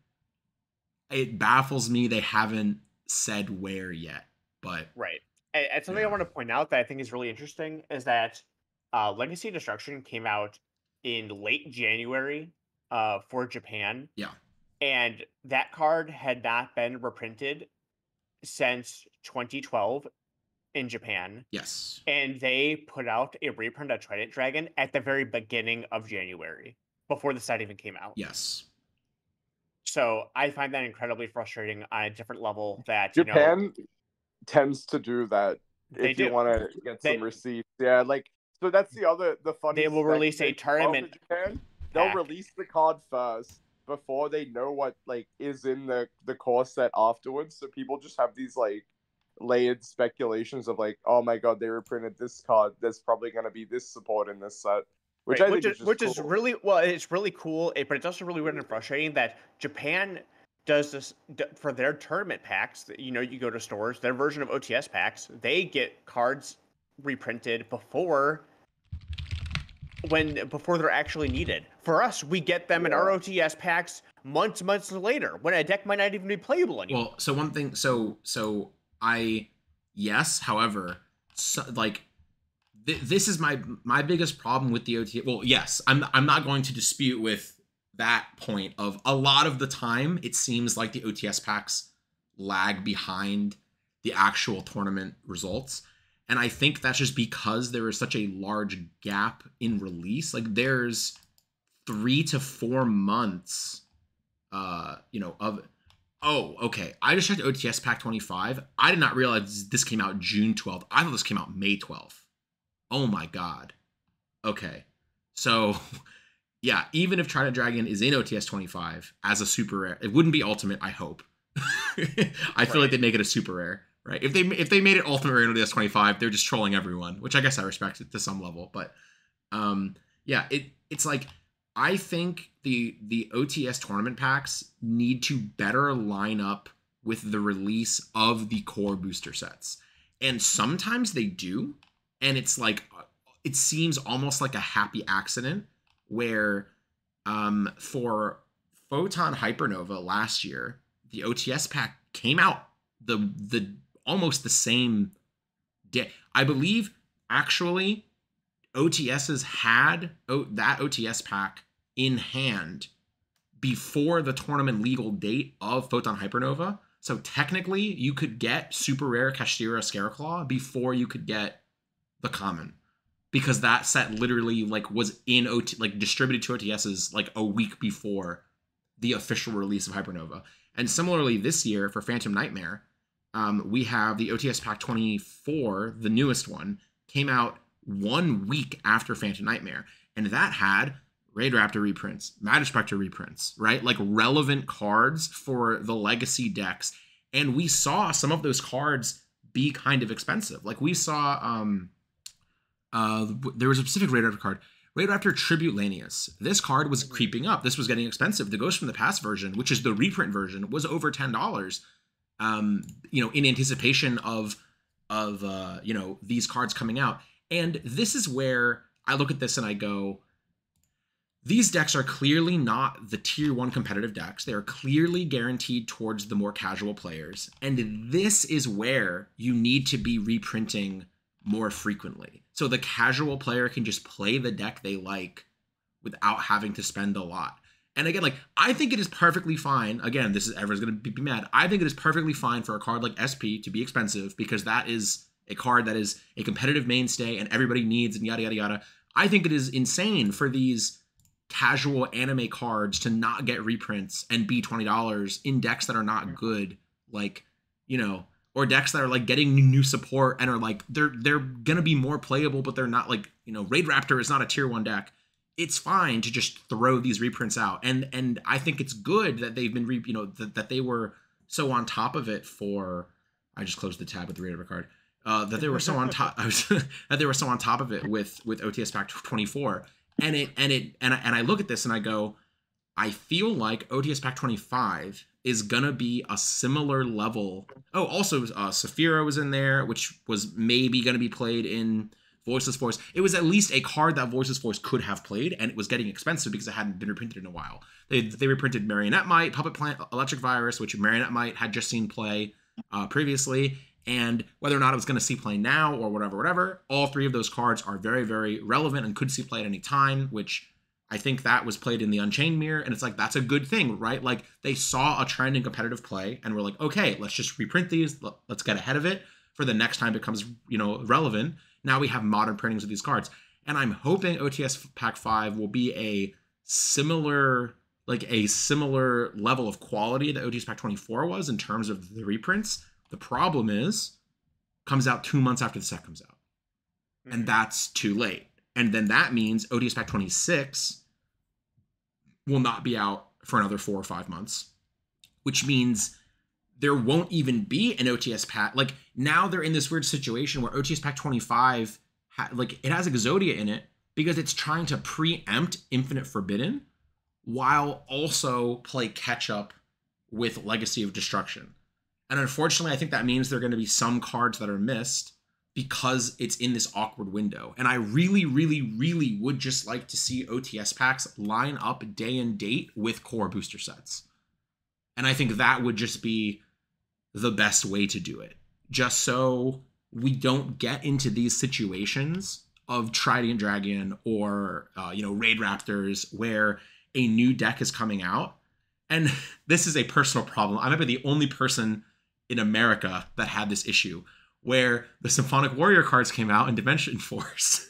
it baffles me they haven't said where yet. But right. And something I want to point out that I think is really interesting is that Legacy Destruction came out in late January for Japan. Yeah. And that card had not been reprinted since 2012 in Japan. Yes. And they put out a reprint of Trident Dragon at the very beginning of January, before the set even came out. Yes. So I find that incredibly frustrating on a different level that, Japan tends to do that if you do. want to get some receipts. Yeah, like, so that's the funny. They will release a tournament. Japan, they'll release the card first, before they know what like is in the core set afterwards. So people just have these like layered speculations of like, oh my god, they reprinted this card. There's probably gonna be this support in this set, which I think is just is cool. really well. It's really cool, but it's also really weird and frustrating that Japan does this for their tournament packs. You know, you go to stores, their version of OTS packs, they get cards reprinted before they're actually needed. For us, we get them in our OTS packs months later when a deck might not even be playable anymore. Well, so one thing, yes, however, this is my biggest problem with the OTS. Well, yes, I'm not going to dispute with that point of a lot of the time it seems like the OTS packs lag behind the actual tournament results. And I think that's just because there is such a large gap in release. Like there's 3 to 4 months, of, oh, okay. I just checked OTS pack 25. I did not realize this came out June 12th. I thought this came out May 12th. Oh my God. Okay. So yeah, even if Trident Dragon is in OTS 25 as a super rare, it wouldn't be ultimate, I hope. I feel like they'd make it a super rare. Right. If they made it ultimate rare in OTS 25, they're just trolling everyone, which I guess I respect it to some level. But yeah, it's like I think the OTS tournament packs need to better line up with the release of the core booster sets. And sometimes they do. And it's like it seems almost like a happy accident where for Photon Hypernova last year, the OTS pack came out the almost the same day. I believe actually OTSs had that OTS pack in hand before the tournament legal date of Photon Hypernova. So technically you could get super rare Kashtira Scareclaw before you could get the common, because that set literally like was in distributed to OTSs like a week before the official release of Hypernova. And similarly this year for Phantom Nightmare, we have the OTS Pack 24, the newest one, came out 1 week after Phantom Nightmare. And that had Raid Raptor reprints, Matter Spectre reprints, right? Like relevant cards for the legacy decks. And we saw some of those cards be kind of expensive. Like we saw, there was a specific Raid Raptor card, Raid Raptor Tribute Lanius. This card was creeping up. This was getting expensive. The Ghost from the Past version, which is the reprint version, was over $10. In anticipation of these cards coming out. And this is where I look at this and I go, these decks are clearly not the tier 1 competitive decks. They are clearly guaranteed towards the more casual players. And this is where you need to be reprinting more frequently. So the casual player can just play the deck they like without having to spend a lot. And again, like, I think it is perfectly fine. Again, this is everyone's going to be mad. I think it is perfectly fine for a card like SP to be expensive because that is a card that is a competitive mainstay and everybody needs and yada, yada, yada. I think it is insane for these casual anime cards to not get reprints and be $20 in decks that are not good. Like, or decks that are like getting new support and are like, they're going to be more playable, but they're not like, Raid Raptor is not a tier 1 deck. It's fine to just throw these reprints out. And I think it's good that they've been, that they were so on top of it for, I just closed the tab with the Raider card, that they were so on top, that they were so on top of it with OTS Pack 24. And I look at this and I go, I feel like OTS Pack 25 is gonna be a similar level. Oh, also Saphira was in there, which was maybe gonna be played in Voiceless Force. It was at least a card that Voiceless Force could have played, and it was getting expensive because it hadn't been reprinted in a while. They reprinted Marionette Might, Puppet Plant, Electric Virus, which Marionette Might had just seen play previously, and whether or not it was going to see play now or whatever, all 3 of those cards are very, very relevant and could see play at any time, which I think that was played in the Unchained Mirror, and it's like, that's a good thing, right? Like, they saw a trend in competitive play, and we're like, okay, let's just reprint these, let's get ahead of it for the next time it becomes, relevant. Now we have modern printings of these cards. And I'm hoping OTS Pack 5 will be a similar level of quality that OTS Pack 24 was in terms of the reprints. The problem is, comes out 2 months after the set comes out. And that's too late. And then that means OTS Pack 26 will not be out for another 4 or 5 months, which means there won't even be an OTS pack. Like, now they're in this weird situation where OTS pack 25, it has Exodia in it because it's trying to preempt Infinite Forbidden while also play catch up with Legacy of Destruction. And unfortunately, I think that means there are going to be some cards that are missed because it's in this awkward window. And I really, really, really would just like to see OTS packs line up day and date with core booster sets. And I think that would just be the best way to do it. Just so we don't get into these situations of Trident Dragon or, Raid Raptors where a new deck is coming out. And this is a personal problem. I might be the only person in America that had this issue where the Symphonic Warrior cards came out in Dimension Force.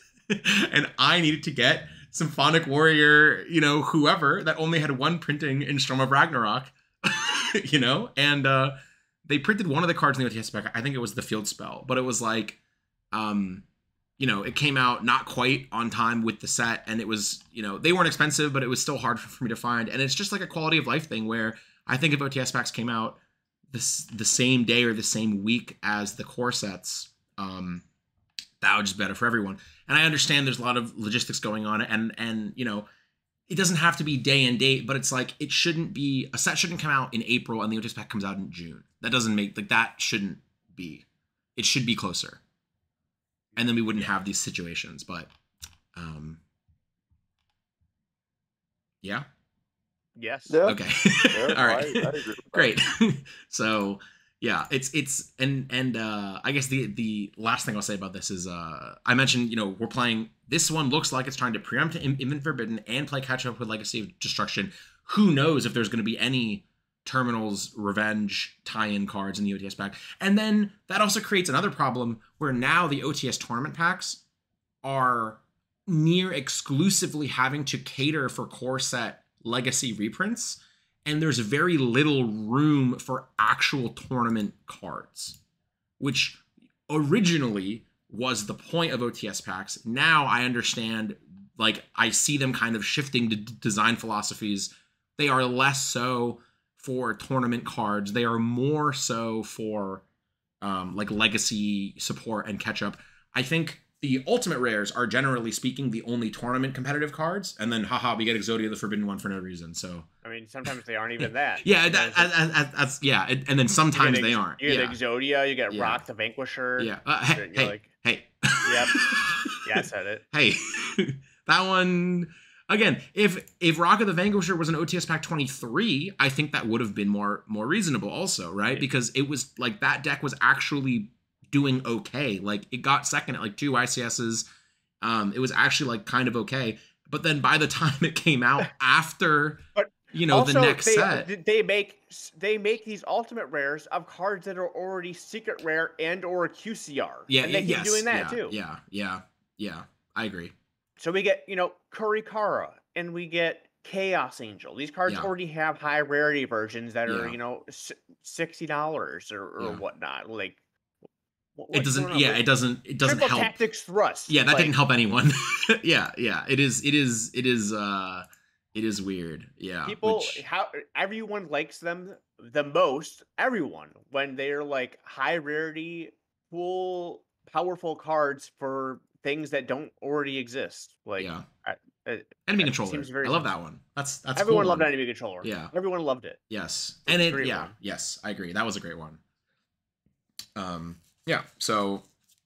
And I needed to get Symphonic Warrior, whoever that only had one printing in Storm of Ragnarok, and they printed one of the cards in the OTS pack. I think it was the Field Spell, but it was like, it came out not quite on time with the set, and it was, they weren't expensive, but it was still hard for me to find. And it's just like a quality of life thing where I think if OTS packs came out the same day or the same week as the core sets, that would just be better for everyone. And I understand there's a lot of logistics going on, and it doesn't have to be day and date, but it's like, a set shouldn't come out in April and the OTS pack comes out in June. That doesn't that shouldn't be. It should be closer. And then we wouldn't have these situations, but yeah. Yes. Yeah. Okay. Yeah, All right. I agree with that. Great. So yeah, it's I guess the last thing I'll say about this is I mentioned, we're playing, this one looks like it's trying to preempt Infinite Forbidden and play catch up with Legacy of Destruction. Who knows if there's going to be any Terminals Revenge tie-in cards in the OTS pack. And then that also creates another problem where now the OTS tournament packs are near exclusively having to cater for core set Legacy reprints, and there's very little room for actual tournament cards, which originally was the point of OTS packs. Now I understand, I see them kind of shifting to design philosophies. They are less so for tournament cards. They are more so for legacy support and catch up. I think the ultimate rares are, generally speaking, the only tournament competitive cards, and then we get Exodia the Forbidden One for no reason. So I mean, sometimes they aren't even that. Yeah, that's and then sometimes they aren't. You get Exodia, you get Rock the Vanquisher. Yeah. Hey. Yep. Yeah, I said it. Hey, that one again. If Rock of the Vanquisher was an OTS pack 23, I think that would have been more reasonable, also, right? Because it was that deck was actually doing okay. It got second at 2 YCSs. It was actually kind of okay. But then by the time it came out after also, the next set, they make these ultimate rares of cards that are already secret rare and or QCR. Yeah, and they keep doing that too. Yeah. I agree. So we get Kurikara and we get Chaos Angel. These cards already have high rarity versions that are $60 or whatnot. It doesn't. Yeah, it doesn't Triple help. Tactics Thrust. Yeah, that didn't help anyone. Yeah. It is weird. Yeah. Everyone likes them the most. Everyone, when they're high rarity, cool, powerful cards for things that don't already exist. Enemy Controller. I love that one. That's everyone cool loved one. Enemy Controller. Yeah. Everyone loved it. Yes. And yes, I agree. That was a great one. Yeah, so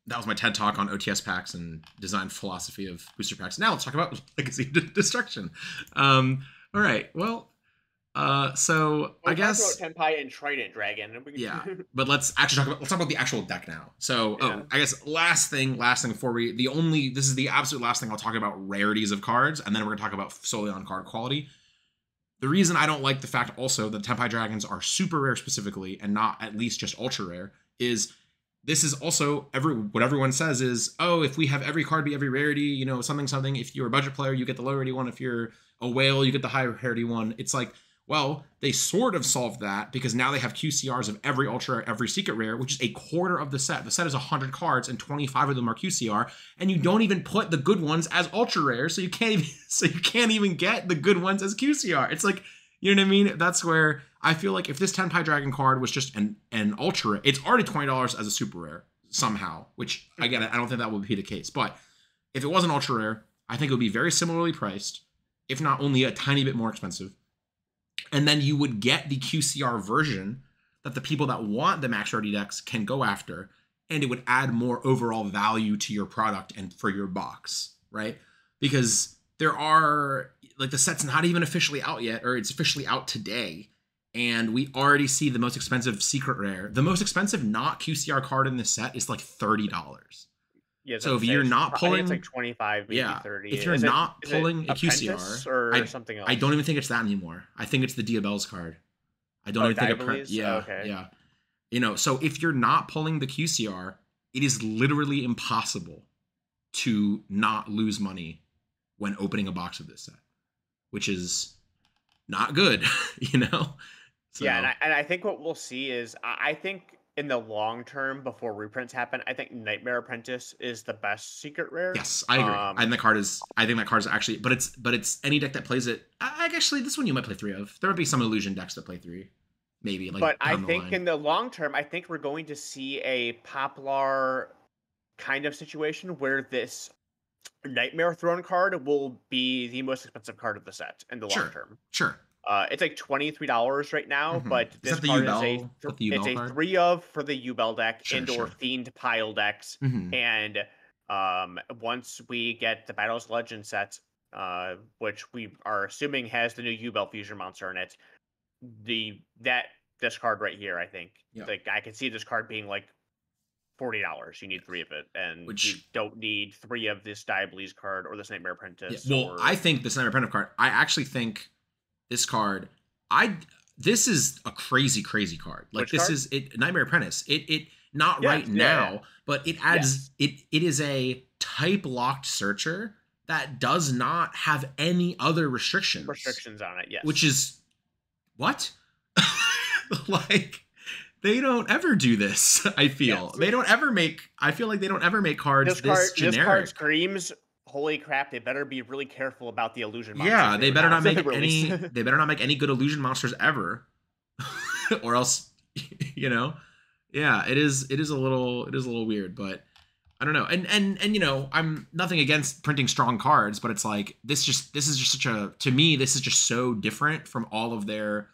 that was my TED Talk on OTS packs and design philosophy of booster packs. Now let's talk about Legacy Destruction. All right, well, so I guess talk about Tenpai and Trident Dragon. Yeah, but let's talk about the actual deck now. So, I guess last thing before this is the absolute last thing I'll talk about rarities of cards, and then we're gonna talk about solely on card quality. The reason I don't like the fact also that Tenpai Dragons are super rare specifically and not at least just ultra rare is this is also what everyone says is, if we have every card be every rarity, something. If you're a budget player, you get the low rarity one. If you're a whale, you get the high rarity one. It's well, they sort of solved that because now they have QCRs of every ultra, every secret rare, which is a quarter of the set. The set is 100 cards and 25 of them are QCR, and you don't even put the good ones as ultra rare, so you can't even get the good ones as QCR. It's You know what I mean? That's where I feel like if this Tenpai Dragon card was just an ultra, it's already $20 as a super rare somehow, which again, I don't think that would be the case. But if it was an ultra rare, I think it would be very similarly priced, if not only a tiny bit more expensive. And then you would get the QCR version that the people that want the max rarity decks can go after, and it would add more overall value to your product and for your box, right? Because there are, like, the set's not even officially out yet, or it's officially out today, and we already see the most expensive secret rare. The most expensive not QCR card in this set is like $30. Yeah, so if you're not pulling, it's like 25, maybe 30. If you're not pulling a QCR or something else, I don't even think it's that anymore. I think it's the Diabelle's card. I don't even think it. Yeah, okay. Yeah. You know, so if you're not pulling the QCR, it is literally impossible to not lose money when opening a box of this set, which is not good, you know? So, yeah, and I think what we'll see is, I think in the long term, before reprints happen, I think Nightmare Apprentice is the best secret rare. Yes, I agree. I think that card is actually, but it's any deck that plays it. Actually, this one you might play 3 of. There would be some illusion decks that play 3. Maybe, like, but I think in the long term, I think we're going to see a Poplar kind of situation where this Nightmare Throne card will be the most expensive card of the set in the long term. Sure. It's like $23 right now, but this card is it's a 3 of for the Yubel deck and/or themed pile decks. And once we get the Battles Legend set, which we are assuming has the new Yubel fusion monster in it, this card right here, I think, like, I can see this card being like $40. You need 3 of it, and you don't need 3 of this Diabolese card or this Nightmare Apprentice. Yeah. Well, I think this Nightmare Apprentice card, I actually think this card, this is a crazy card. Like, which card? Is it Nightmare Apprentice. It not right now, but it adds it is a type locked searcher that does not have any other restrictions on it. Yes. Which is what? Like, they don't ever do this. I feel they don't ever make. I feel like they don't ever make cards this generic. This card screams, holy crap! They better be really careful about the illusion monsters. Yeah, they better not make any. They better not make any good illusion monsters ever, or else, you know. Yeah, it is a little weird, but I don't know. And you know, I'm nothing against printing strong cards, but it's like this is just such a, to me, this is just so different from all of their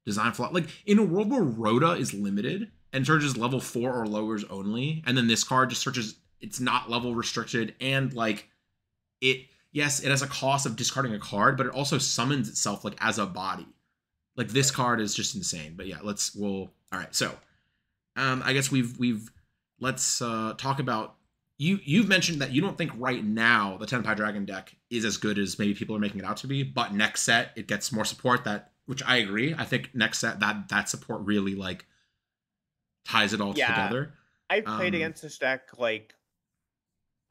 design flaw. Like, in a world where Rhoda is limited and searches level 4 or lowers only, and then this card just searches, it's not level restricted, and like it has a cost of discarding a card, but it also summons itself like as a body. Like, this card is just insane. But yeah, all right. So I guess let's talk about, you've mentioned that you don't think right now the Tenpai Dragon deck is as good as maybe people are making it out to be, but next set it gets more support, which I agree. I think next set that support really like ties it all together. I've played against this deck, like,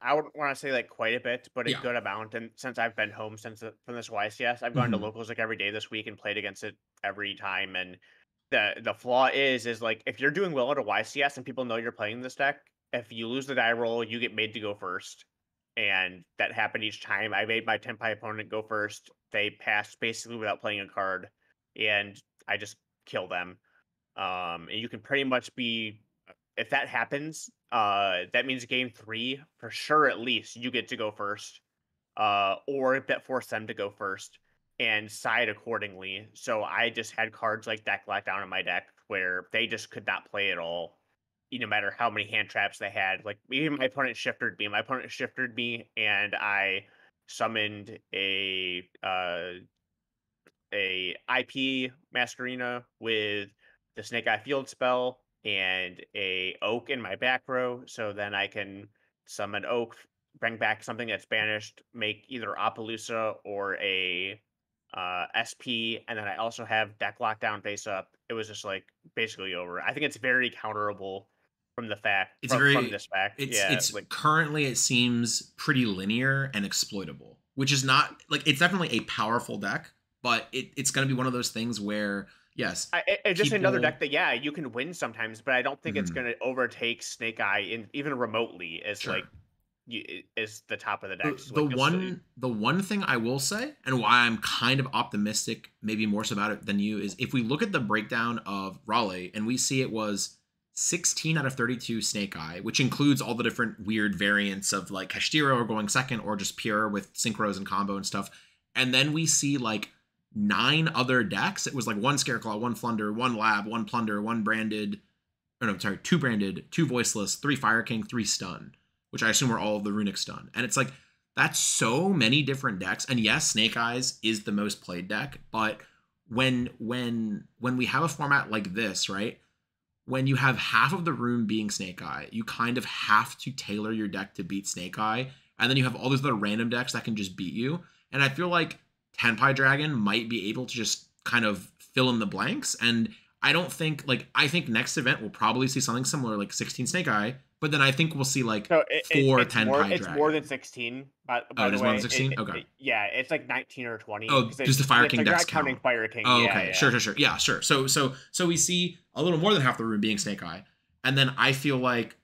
I wouldn't want to say like quite a bit, but a good amount. And since I've been home from this YCS, I've gone to locals like every day this week and played against it every time. And the flaw is like, if you're doing well at a YCS and people know you're playing this deck, if you lose the die roll, you get made to go first. And that happened each time. I made my Tenpai opponent go first. They passed basically without playing a card, and I just kill them. And you can pretty much be, if that happens, that means game 3 for sure. At least you get to go first, or bet force them to go first and side accordingly. So I just had cards like Deck Lockdown in my deck where they just could not play at all, no matter how many hand traps they had. Like, even my opponent shifted me, and I summoned a IP Masquerina with the Snake Eye Field spell and a Oak in my back row, so then I can summon Oak, bring back something that's banished, make either Appaloosa or a SP, and then I also have Deck Lockdown face up. It was just like basically over. I think it's very counterable from the fact from this fact. It's like, currently it seems pretty linear and exploitable, which is not like, it's definitely a powerful deck, but it's going to be one of those things where, yes, it's just another deck that you can win sometimes, but I don't think it's going to overtake Snake Eye even remotely as like is the top of the deck. So, The one thing I will say, and why I'm kind of optimistic, maybe more so about it than you, is if we look at the breakdown of Raleigh and we see it was 16 out of 32 Snake Eye, which includes all the different weird variants of like Kashtira or going second or just pure with synchros and combo and stuff. And then we see like 9 other decks. It was like 1 Scareclaw, 1 Flunder, 1 Lab, 1 Plunder, 1 Branded, or no, sorry, 2 Branded, 2 Voiceless, 3 Fire King, 3 Stun, which I assume are all of the Runic Stun. And it's like, that's so many different decks. And yes, Snake Eyes is the most played deck, but when we have a format like this, right? When you have half of the room being Snake Eye, you kind of have to tailor your deck to beat Snake Eye. And then you have all these other random decks that can just beat you. And I feel like Tenpai Dragon might be able to just kind of fill in the blanks. And I don't think, like, I think next event we'll probably see something similar, like 16 Snake Eye. But then I think we'll see like 4 Tenpai Dragon. It's more than 16. By it is the way, more than 16? Okay. Yeah, it's like 19 or 20. Oh, just the Fire King decks count. Counting Fire King. Oh, yeah, okay. Yeah. Sure. Yeah, sure. So we see a little more than half the room being Snake Eye. And then I feel like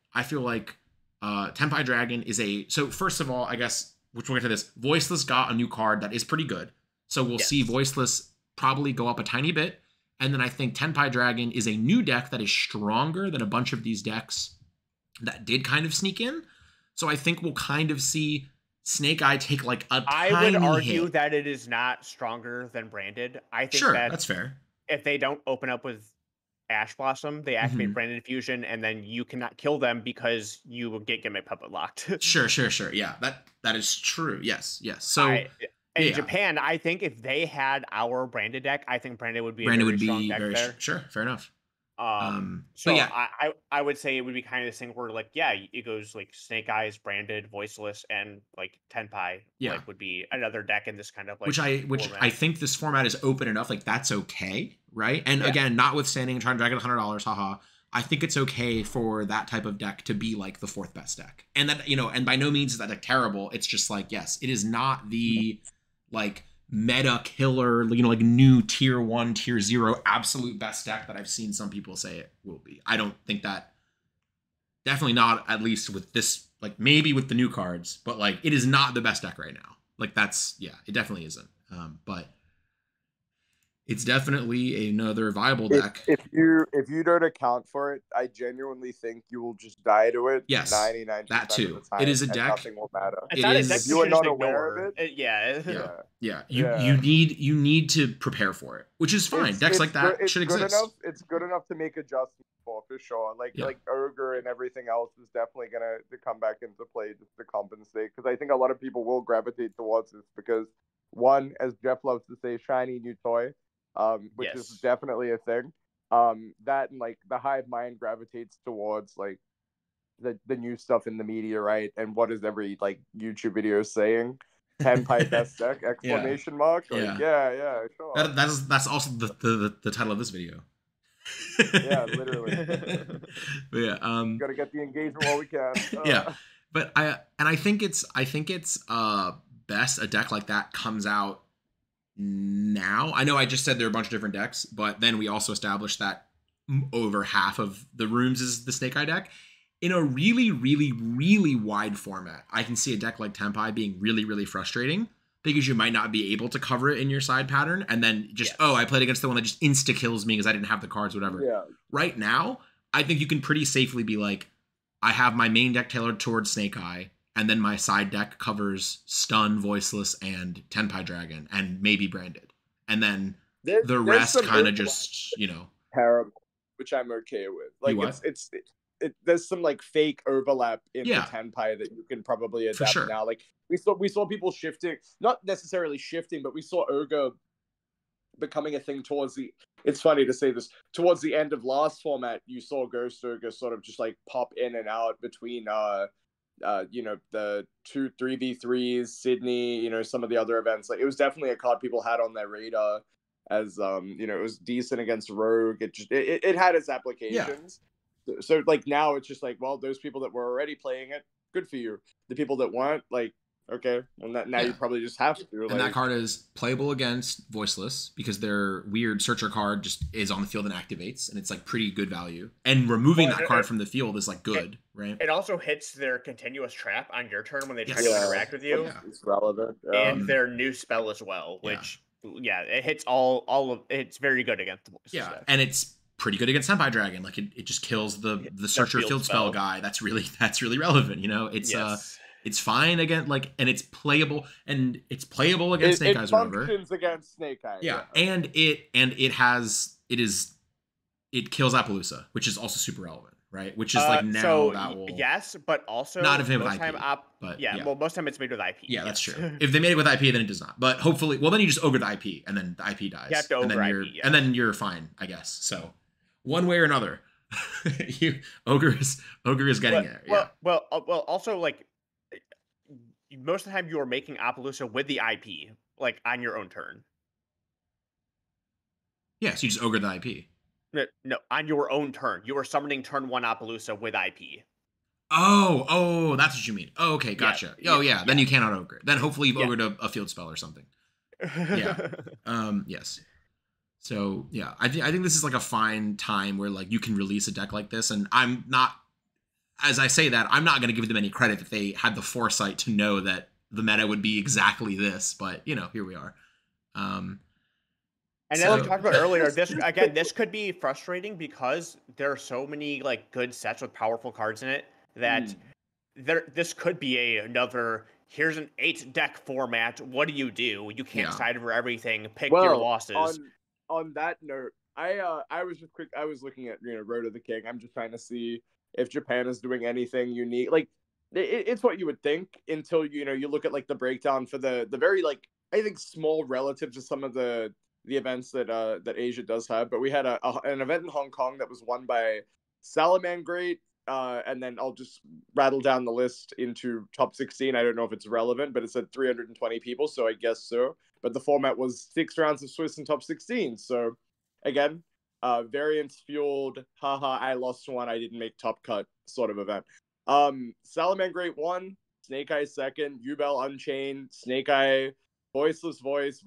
Tenpai Dragon is so first of all, I guess, which we'll get to this, Voiceless got a new card that is pretty good. So we'll see Voiceless probably go up a tiny bit. And then I think Tenpai Dragon is a new deck that is stronger than a bunch of these decks that did kind of sneak in. So I think we'll kind of see Snake Eye take like a tiny I would argue hit. that it is not stronger than Branded. I think that's fair. If they don't open up with Ash Blossom, they activate Branded Fusion, and then you cannot kill them because you will get Gimmick Puppet locked. Sure. Yeah, that is true. Yes. So in Japan, I think if they had our Branded deck, I think Branded would be a very strong deck there. Sure, fair enough. So yeah, I would say it would be kind of this thing where like, yeah, it goes like Snake Eyes, Branded, Voiceless, and like Tenpai like would be another deck in this kind of like which I think this format is open enough, like that's okay, right? And again, notwithstanding trying to drag it $100, haha, I think it's okay for that type of deck to be like the 4th best deck. And that, and by no means is that deck terrible. It's just like, yes, it is not the like meta killer, like new tier 1, tier 0 absolute best deck that I've seen some people say it will be. I don't think that, definitely not, at least with this, like maybe with the new cards, but like it is not the best deck right now. Like that's, it definitely isn't. But it's definitely another viable deck. If you don't account for it, I genuinely think you will just die to it. Yes, 99% that too. of the time, it is a deck. Nothing will matter. If you are not aware of it, you need to prepare for it, which is fine. Decks like that should exist. It's good enough to make adjustments for sure. Like Ogre and everything else is definitely gonna come back into play just to compensate, because I think a lot of people will gravitate towards this because, one, as Jeff loves to say, shiny new toy. Which is definitely a thing. That and like the hive mind gravitates towards like the new stuff in the media, right? And what is every like YouTube video saying? Tenpai best deck! Exclamation mark! Like, yeah, sure. That's also the title of this video. Yeah, literally. Gotta get the engagement while we can. But I think it's best a deck like that comes out now. I know I just said there are a bunch of different decks, but then we also established that over half of the rooms is the Snake Eye deck. In a really, really, really wide format, I can see a deck like Tenpai being really, really frustrating because you might not be able to cover it in your side pattern, and then just, I played against the one that just insta-kills me because I didn't have the cards, whatever. Yeah. Right now, I think you can pretty safely be like, I have my main deck tailored towards Snake Eye, and then my side deck covers Stun, Voiceless, and Tenpai Dragon, and maybe Branded. And then the rest kind of just, terrible, which I'm okay with. Like, there's some like fake overlap in the Tenpai that you can probably adapt now. Like we saw people shifting, not necessarily shifting, but we saw Urga becoming a thing towards the. It's funny to say this. Towards the end of last format, you saw Ghost Urga sort of just like pop in and out between the 2-3v3s, Sydney, some of the other events. Like it was definitely a card people had on their radar as it was decent against Rogue. It had its applications. So like now it's just like, well, those people that were already playing it, good for you. The people that weren't, like, Okay, and that now you probably just have to. And that card is playable against Voiceless because their weird searcher card just is on the field and activates, and it's like pretty good value. And removing that card from the field is like good, right? It also hits their continuous trap on your turn when they try to interact with you. It's relevant. And their new spell as well, which it hits all of it's very good against the Voiceless deck. And it's pretty good against Senpai Dragon. Like it just kills the searcher field spell guy. That's really relevant. You know, it's fine again, like, and it's playable against Snake Eyes. It functions against Snake Eyes. Yeah, and it kills Appaloosa, which is also super relevant, right? Which is like now so that will but also not if it with IP. Well, most time it's made with IP. Yeah, that's true. If they made it with IP, then it does not. But hopefully, well, then you just ogre the IP, and then the IP dies. You have to ogre IP, and then you're fine, I guess. So one way or another, ogre is getting it. Well, also like. Most of the time you are making Appaloosa with the IP, like on your own turn. Yeah, so you just ogre the IP. No, on your own turn. You are summoning turn 1 Appaloosa with IP. Oh, that's what you mean. Oh, okay, gotcha. Then you cannot ogre it. Then hopefully you've ogred a field spell or something. Yeah. Yes. So, yeah, I think this is like a fine time where like you can release a deck like this, and I'm not, as I say that, I'm not going to give them any credit that they had the foresight to know that the meta would be exactly this, but, you know, here we are. And as we talked about earlier, this could be frustrating because there are so many like good sets with powerful cards in it that this could be another, here's an 8-deck format, what do? You can't decide for everything, pick your losses. On that note, I was looking at Road of the King. I'm just trying to see if Japan is doing anything unique. Like it's what you would think until you look at like the breakdown for the very like I think small relative to some of the events that Asia does have. But we had an event in Hong Kong that was won by Salamangreat, and then I'll just rattle down the list into top 16. I don't know if it's relevant, but it said 320 people, so I guess so. But the format was 6 rounds of Swiss in top 16. So again, variance fueled, haha, I lost one, I didn't make top cut sort of event. Salamangreat won, Snake Eye second, Yubel Unchained, Snake Eye Voiceless Voice,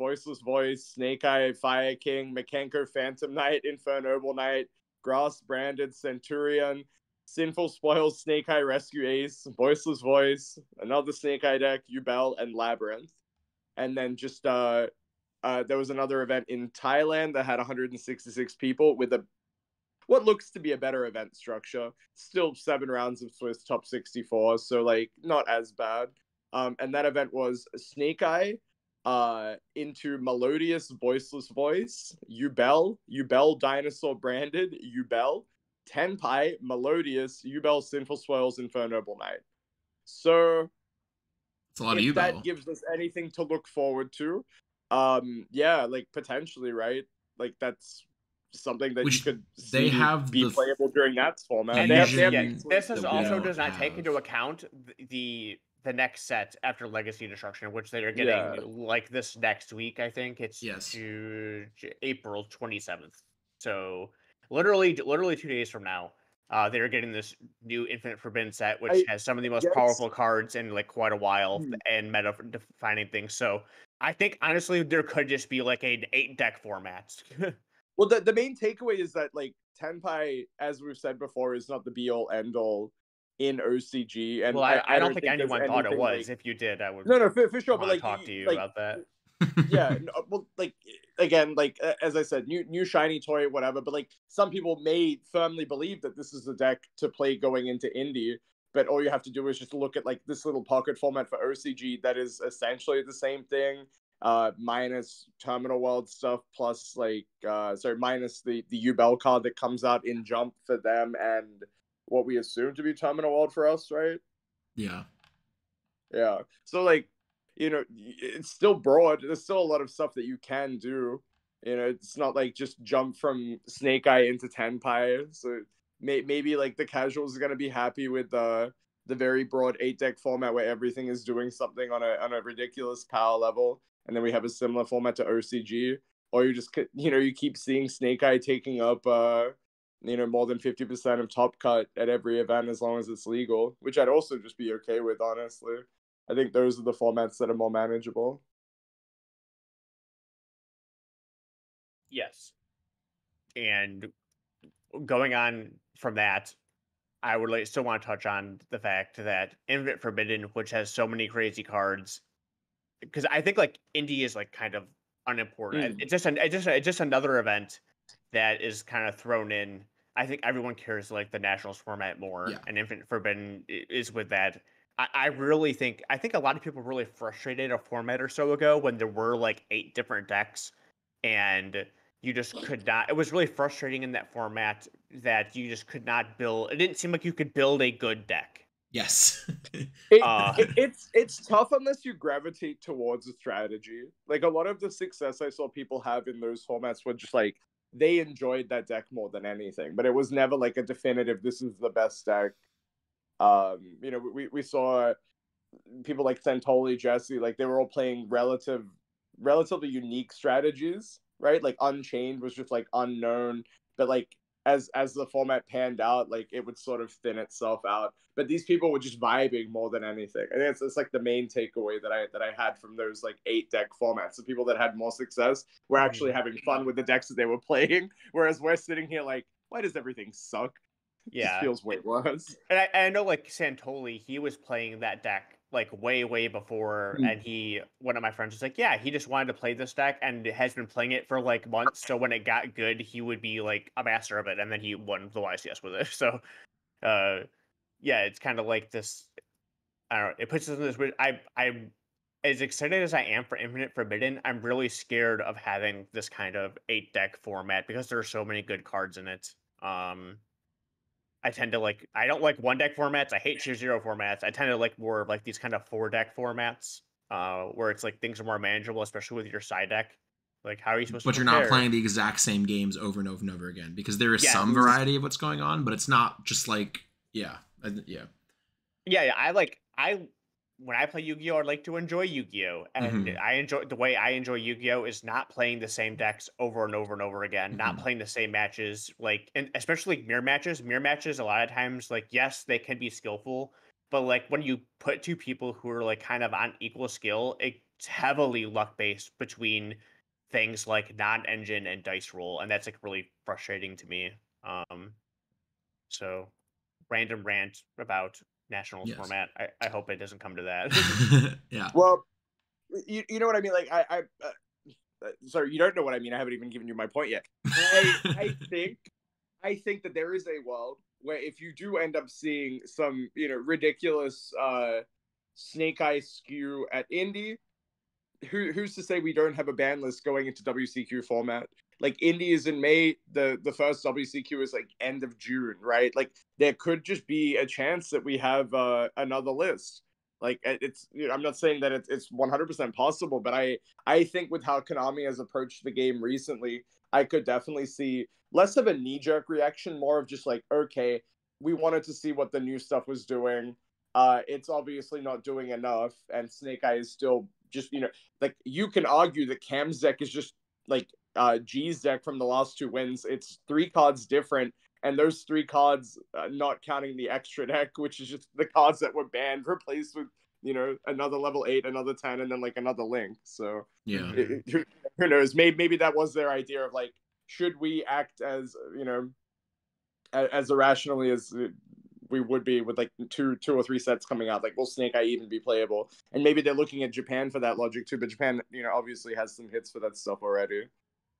Snake Eye Fire King, Mekanko Phantom Knight, Infernoble Knight, Grass Branded Centurion, Sinful Spoils, Snake Eye Rescue Ace, Voiceless Voice, another Snake Eye deck, Yubel, and Labyrinth. And then just there was another event in Thailand that had 166 people with what looks to be a better event structure. Still 7 rounds of Swiss top 64, so like not as bad. And that event was Snake Eye into Melodious Voiceless Voice, Yubel Dinosaur Branded, Yubel, Tenpai, Melodious, Yubel Sinful Swirls, Infernoble Knight. So it's a lot if of that gives us anything to look forward to, like potentially, right? Like that's something that you could see be playable during that format. This also does not take into account the next set after Legacy Destruction, which they are getting like this next week. I think it's to April 27th. So literally 2 days from now, they're getting this new Infinite Forbidden set, which has some of the most powerful cards in like quite a while and meta defining things. So I think honestly there could just be like an 8-deck format. Well, the main takeaway is that like Tenpai, as we've said before, is not the be all end all in OCG. And well, I don't think anyone thought it was. If you did, I would for sure. But like talk to you about that. Yeah, well, like again, like as I said, new shiny toy, whatever. But like some people may firmly believe that this is the deck to play going into Indie. But all you have to do is just look at like this little pocket format for OCG that is essentially the same thing. Minus Terminal World stuff, plus like minus the Yubel card that comes out in Jump for them, and what we assume to be Terminal World for us, right? Yeah. So like, it's still broad. There's still a lot of stuff that you can do. It's not like just jump from Snake Eye into Tenpai. So maybe like the casuals are gonna be happy with the very broad 8-deck format where everything is doing something on a ridiculous power level. And then we have a similar format to OCG, or you just, you keep seeing Snake Eye taking up, more than 50% of top cut at every event as long as it's legal, which I'd also just be okay with, honestly. I think those are the formats that are more manageable. Yes. And going on from that, I would still want to touch on the fact that Infinite Forbidden, which has so many crazy cards, because I think like indie is like kind of unimportant. It's just another event that is kind of thrown in. I think everyone cares like the nationals format more, Yeah. and Infinite Forbidden is with that. I really think a lot of people were really frustrated a format or so ago when there were like 8 different decks, and you just could not. It was really frustrating in that format that you just could not build. It didn't seem like you could build a good deck. Yes. It's tough unless you gravitate towards a strategy. Like a lot of the success I saw people have in those formats were just like they enjoyed that deck more than anything, but it was never like a definitive this is the best deck. You know, we saw people like Santoli, Jesse, like they were all playing relatively unique strategies, right? Like Unchained was just like unknown, but like as the format panned out, like it would sort of thin itself out. But these people were just vibing more than anything. I think it's like the main takeaway that I had from those like 8 deck formats. The people that had more success were actually having fun with the decks that they were playing, whereas we're sitting here like, why does everything suck? It just feels way worse. And I know like Santoli, he was playing that deck like way before, and one of my friends was like, yeah, he just wanted to play this deck and has been playing it for like months. So when it got good, he would be like a master of it, and then he won the YCS with it. So, yeah, it's kind of like this. I don't know. It puts us in this weird. I'm as excited as I am for Infinite Forbidden. I'm really scared of having this kind of 8 deck format because there are so many good cards in it. I tend to like. I don't like 1 deck formats. I hate tier 0 formats. I tend to like more of like these kind of 4 deck formats, where it's like things are more manageable, especially with your side deck. Like, how are you supposed to But you're prepare? not playing the exact same games over and over and over again because there is Yeah. some variety of what's going on, but it's not just like yeah. When I play Yu-Gi-Oh, I like to enjoy Yu-Gi-Oh, and I enjoy the way I enjoy Yu-Gi-Oh is not playing the same decks over and over and over again, not playing the same matches, like, and especially mirror matches. Mirror matches, a lot of times, like, yes, they can be skillful, but like when you put 2 people who are like kind of on equal skill, it's heavily luck based between things like non-engine and dice roll, and that's like really frustrating to me. So random rant about nationals format. I hope it doesn't come to that. Yeah. Well, you know what I mean? Like sorry, you don't know what I mean. I haven't even given you my point yet. I think that there is a world where if you do end up seeing some, you know, ridiculous snake eye skew at indie, who's to say we don't have a ban list going into WCQ format? Like indie is in May, the first WCQ is like end of June, right? Like there could just be a chance that we have another list. Like it's, you know, I'm not saying that it's 100% possible, but I think with how Konami has approached the game recently, I could definitely see less of a knee jerk reaction, more of just like, okay, we wanted to see what the new stuff was doing. It's obviously not doing enough, and Snake Eye is still just, you know, like you can argue that Cam's deck is just like G's deck from the last 2 wins. It's 3 cards different, and those 3 cards, not counting the extra deck, which is just the cards that were banned, replaced with, you know, another level 8, another 10, and then like another link. So yeah, who knows? Maybe that was their idea of like, should we act as, you know, as irrationally as we would be with like two or 3 sets coming out, like will Snake Eye even be playable? And maybe they're looking at Japan for that logic too, but Japan, you know, obviously has some hits for that stuff already.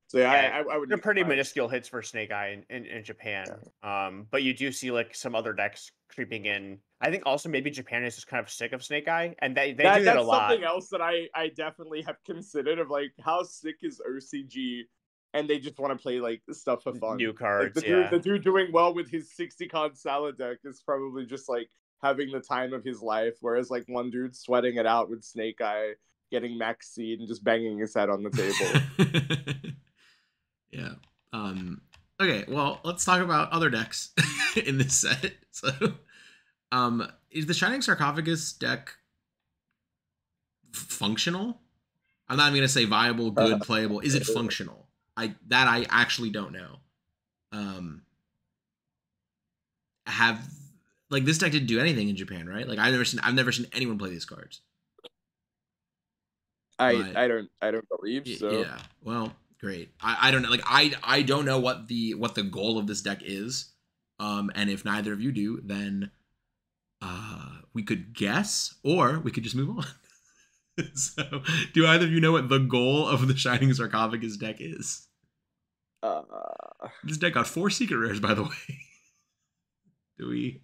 So yeah, I would. They're pretty minuscule hits for Snake Eye in Japan. Yeah. But you do see like some other decks creeping in. I think also maybe Japan is just kind of sick of Snake Eye, and they do that a lot. That's something else that I definitely have considered of like how sick is OCG, and they just want to play like stuff for fun. New cards, like the dude doing well with his 60 card salad deck is probably just like having the time of his life, whereas like one dude sweating it out with Snake Eye, getting max seed and just banging his head on the table. Yeah. Okay, well, let's talk about other decks in this set. So, is the Shining Sarcophagus deck functional? I'm not even gonna say viable, good, playable. Is it functional? I actually don't know. Have like this deck didn't do anything in Japan, right? Like I've never seen anyone play these cards. But I don't believe so. yeah, well, great. I don't know. Like I don't know what the goal of this deck is. And if neither of you do, then we could guess, or we could just move on. So, do either of you know what the goal of the Shining Sarcophagus deck is? This deck got 4 secret rares, by the way. Do we?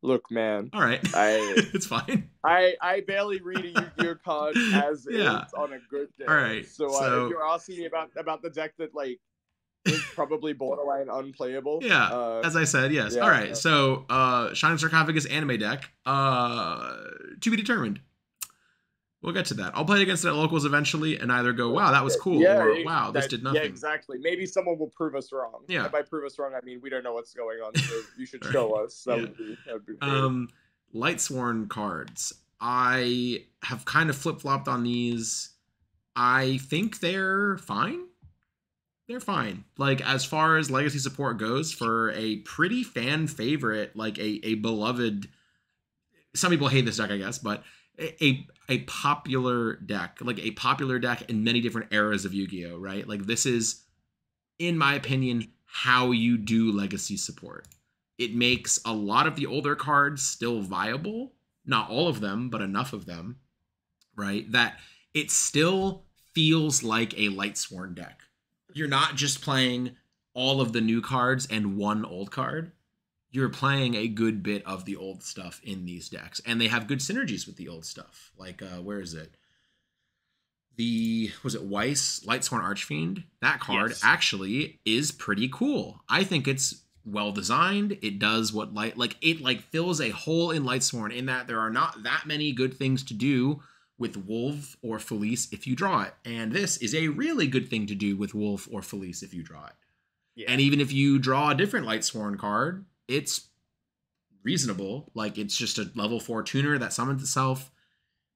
Look, man. All right, it's fine. I barely read a Yu-Gi-Oh card as Yeah. is on a good day. All right, So, so if you're asking me about the deck that like is probably borderline unplayable. yeah, as I said, yes. yeah, All right, yeah. so Shining Sarcophagus anime deck, to be determined. We'll get to that. I'll play it against it at locals eventually, and either go, "Wow, that was cool," Yeah, or "Wow, this did nothing." Yeah, exactly. Maybe someone will prove us wrong. Yeah. And by prove us wrong, I mean we don't know what's going on, so you should Right. show us. That Yeah. would be great. Lightsworn cards. I have kind of flip-flopped on these. I think they're fine. They're fine. Like, as far as legacy support goes, for a pretty fan favorite, like a beloved, some people hate this deck, I guess, but a popular deck, like a popular deck in many different eras of Yu-Gi-Oh, right? Like, this is, in my opinion, how you do legacy support. It makes a lot of the older cards still viable. Not all of them, but enough of them, right? That it still feels like a Lightsworn deck. You're not just playing all of the new cards and one old card. You're playing a good bit of the old stuff in these decks. And they have good synergies with the old stuff. Like, where is it? Was it Weiss, Lightsworn Archfiend? That card actually is pretty cool. I think it's well designed. It does what it fills a hole in Lightsworn in that there are not that many good things to do with Wolf or Felice if you draw it. And this is a really good thing to do with Wolf or Felice if you draw it. Yeah. And even if you draw a different Lightsworn card, it's reasonable. Like, it's just a level 4 tuner that summons itself.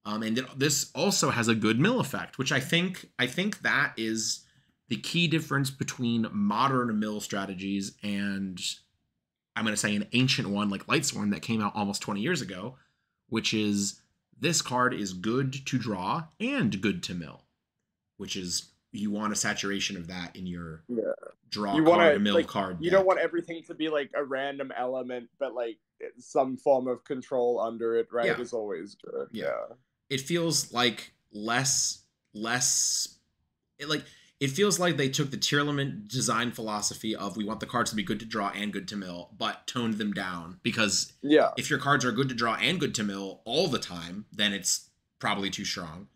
And this also has a good mill effect, which I think that is the key difference between modern mill strategies and, I'm going to say, an ancient one like Lightsworn that came out almost 20 years ago, which is this card is good to draw and good to mill, which is, you want a saturation of that in your draw you card to mill card. You don't want everything to be like a random element, but like some form of control under it, right? Yeah. Is always good. Yeah. It feels like it feels like they took the tier limit design philosophy of, we want the cards to be good to draw and good to mill, but toned them down, because if your cards are good to draw and good to mill all the time, then it's probably too strong.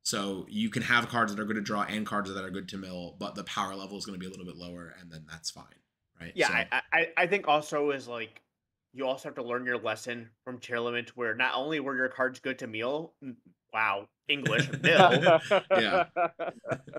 So you can have cards that are good to draw and cards that are good to mill, but the power level is going to be a little bit lower, and then that's fine, right? Yeah, so, I think also is like, you also have to learn your lesson from tier limit, where not only were your cards good to mill, English, mill. Yeah.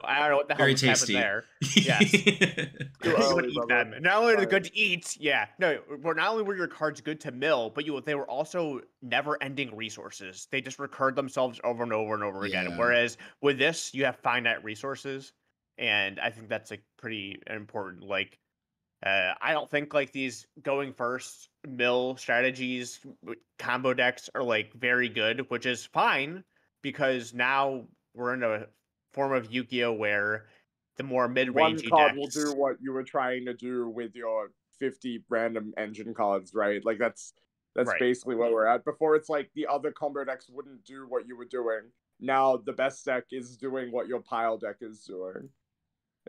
I don't know what the hell just happened there. Yes. Eat them. Not only are they good to eat, not only were your cards good to mill, but they were also never-ending resources. They just recurred themselves over and over and over again. Whereas with this, you have finite resources, and I think that's like pretty important. Like, I don't think like these going first mill strategies, combo decks are like very good, which is fine, because now we're in a form of Yu-Gi-Oh where the more mid-range one card decks will do what you were trying to do with your 50 random engine cards, right? Like that's right. Basically what we're at. Before, it's like the other combo decks wouldn't do what you were doing. Now the best deck is doing what your pile deck is doing.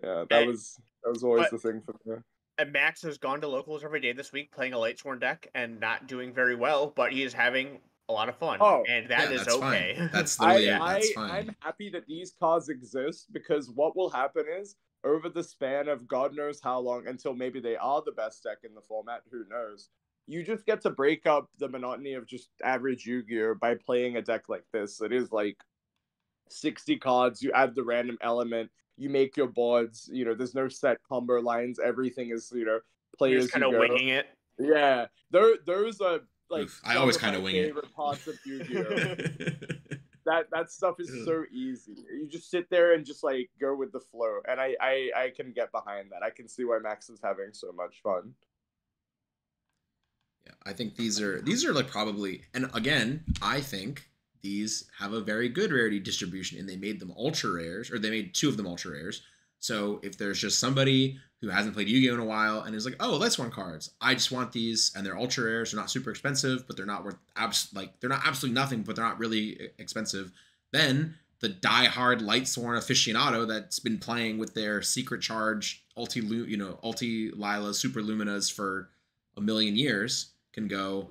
Yeah, that was always the thing for me. And Max has gone to locals every day this week playing a Lightsworn deck and not doing very well, but he is having a lot of fun. Oh, and that is okay. Fine. That's literally that's fine. I'm happy that these cards exist, because what will happen is, over the span of God knows how long, until maybe they are the best deck in the format, who knows, you just get to break up the monotony of just average Yu-Gi-Oh by playing a deck like this. It is like 60 cards, you add the random element, you make your boards, there's no set combo lines, everything is, play You're as just kind of winging it. Yeah, those are like, I always kind of wing it. Favorite parts of Yu-Gi-Oh. that stuff is so easy. You just sit there and just like go with the flow, and I can get behind that. I can see why Max is having so much fun. Yeah, I think these are like probably, and again, I think these have a very good rarity distribution, and they made them ultra rares, or they made 2 of them ultra rares. So if there's just somebody who hasn't played Yu-Gi-Oh in a while and is like, oh, let's want cards, I just want these, and they're ultra rares, they're not super expensive, but they're not worth they're not absolutely nothing, but they're not really expensive. Then the die-hard Lightsworn aficionado that's been playing with their secret charge ulti Lila Super Luminas for a million years can go,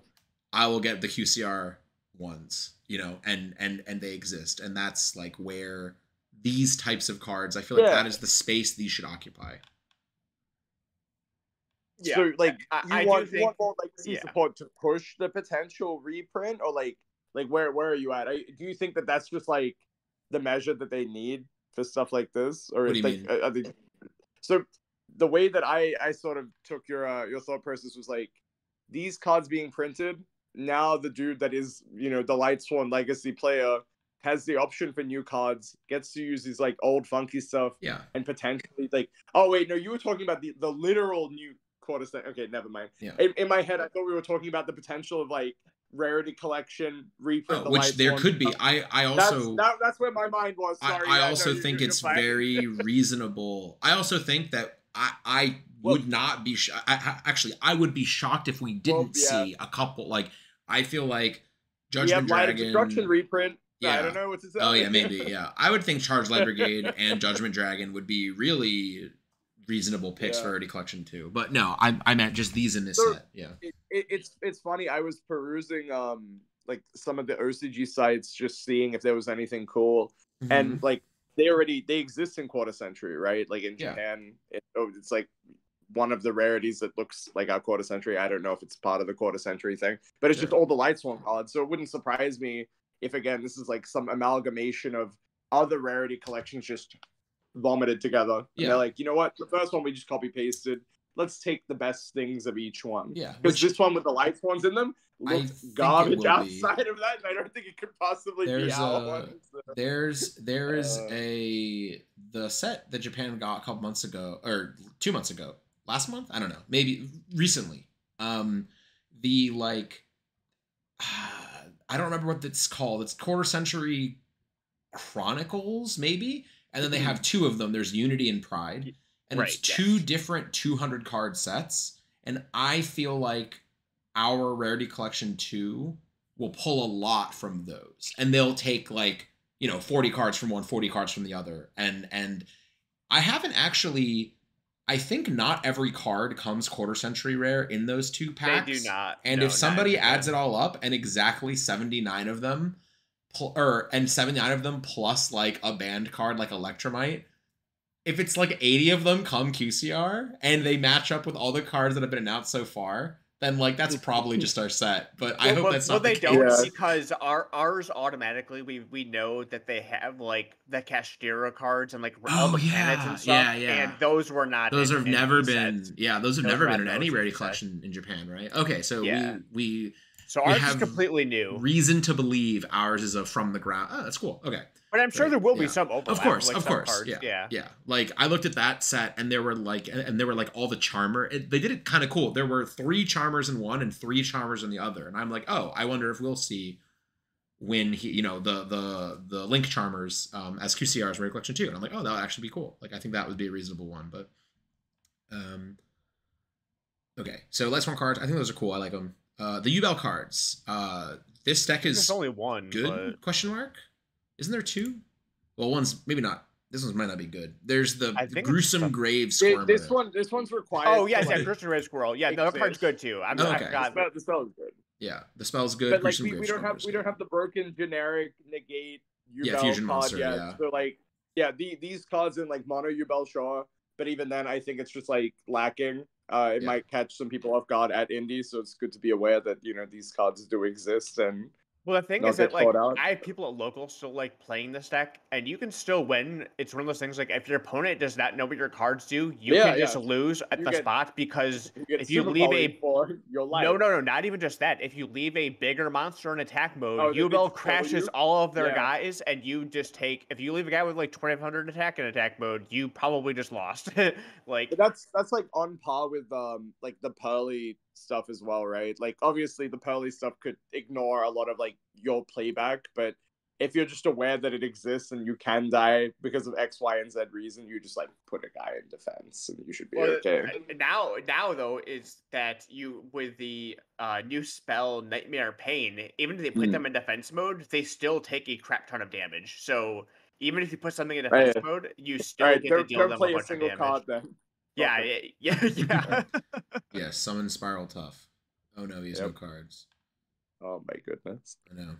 I will get the QCR ones, and they exist. And that's like where these types of cards, I feel like that is the space these should occupy. Yeah. So like you want more legacy yeah. support to push the potential reprint, or like where are you at? Do you think that that's just like the measure that they need for stuff like this, or what do you mean? Are they... So the way that I sort of took your thought process was like, these cards being printed, now the dude that is, the Lightsworn legacy player has the option for new cards, gets to use these like old funky stuff, and potentially like, oh wait, no, you were talking about the literal new quarter set. Okay, never mind. Yeah. In my head, I thought we were talking about the potential of like rarity collection reprint, which there could be. I also that's where my mind was. Sorry, I also think it's very reasonable. I also think that I would not be actually I would be shocked if we didn't see a couple. Like, I feel like Judgment Dragon, Destruction reprint. Yeah, I don't know what to say. Oh yeah, maybe. Yeah, I would think Charged Lead Brigade and Judgment Dragon would be really reasonable picks for Rarity Collection too. But no, I meant just these in this set. Yeah, it's funny. I was perusing like some of the OCG sites, just seeing if there was anything cool, and like they exist in Quarter Century, right? Like in Japan, it's like one of the rarities that looks like our Quarter Century. I don't know if it's part of the Quarter Century thing, but it's just all the Lightsworn cards. So it wouldn't surprise me if, again, this is like some amalgamation of other rarity collections just vomited together. And they're like, you know what? The first one we just copy pasted. Let's take the best things of each one. Yeah. Because this one with the Lightsworns in them looks garbage outside of that, and I don't think it could possibly be our one. So. The set that Japan got a couple months ago, or 2 months ago, last month? I don't know. Maybe recently. The like I don't remember what it's called. It's Quarter Century Chronicles, maybe? And then they have 2 of them. There's Unity and Pride. And it's 2 different 200 card sets. And I feel like our Rarity Collection 2 will pull a lot from those. And they'll take 40 cards from one, 40 cards from the other. And I haven't actually... I think not every card comes Quarter Century rare in those 2 packs. They do not. And if somebody adds it all up and exactly 79 of them, 79 of them plus like a banned card like Electromite, if it's like 80 of them come QCR and they match up with all the cards that have been announced so far, then like that's probably just our set. But I hope that's not the case. Well, they don't, because ours automatically we know that they have like the Kashtira cards and like all the planets and stuff. And those were not. Those have never been. Yeah, those have never been in any Rarity Collection in Japan, right? Okay, so we. So ours is completely new. Reason to believe ours is a from the ground. Oh, that's cool. Okay. But I'm sure there will be some overlap. Of course. Cards. Yeah. Like I looked at that set and there were like all the Charmer. They did it kind of cool. There were 3 Charmers in one and 3 Charmers in the other. And I'm like, oh, I wonder if we'll see when the Link Charmers as QCR's Rare Collection 2. And I'm like, oh, that would actually be cool. Like I think that would be a reasonable one. But okay. So Lightsworn cards, I think those are cool. I like them. The U-Bell cards. This deck is there's only one. Good? But... Question mark? Isn't there 2? Well, one's maybe not. This one might not be good. There's the Gruesome Grave Squirmer. This one's required. Oh yeah, Gruesome Grave Squirrel. Yeah, the other card's good too. I forgot. The spell is good. Yeah, the spell's good. But like we don't have the broken generic negate U-Bell fusion card monster. yet. Yeah. So like these cards in like mono U-Bell, sure. But even then, I think it's just like lacking. It might catch some people off guard at Indie, so it's good to be aware that these cards do exist. And well, the thing is that like I have people at local still like playing this deck, and you can still win. It's one of those things like if your opponent does not know what your cards do, you can just lose at the spot, because if you leave no, not even just that. If you leave a bigger monster in attack mode, U-Bell crashes all of their guys, and you just take. If you leave a guy with like 2,500 attack in attack mode, you probably just lost. Like that's like on par with like the Pearly stuff as well, right? Like obviously the Pearly stuff could ignore a lot of like your playback, but if you're just aware that it exists and you can die because of X, Y, and Z reason, you just like put a guy in defense and you should be okay. Now though is that you with the new spell Nightmare Pain, even if they put them in defense mode, they still take a crap ton of damage. So even if you put something in defense mode, you still get to deal them a bunch of damage. Card, then. Yeah, Okay. yeah. Yeah, summon Spiral Tough. Oh no, he has no cards. Oh my goodness. I know.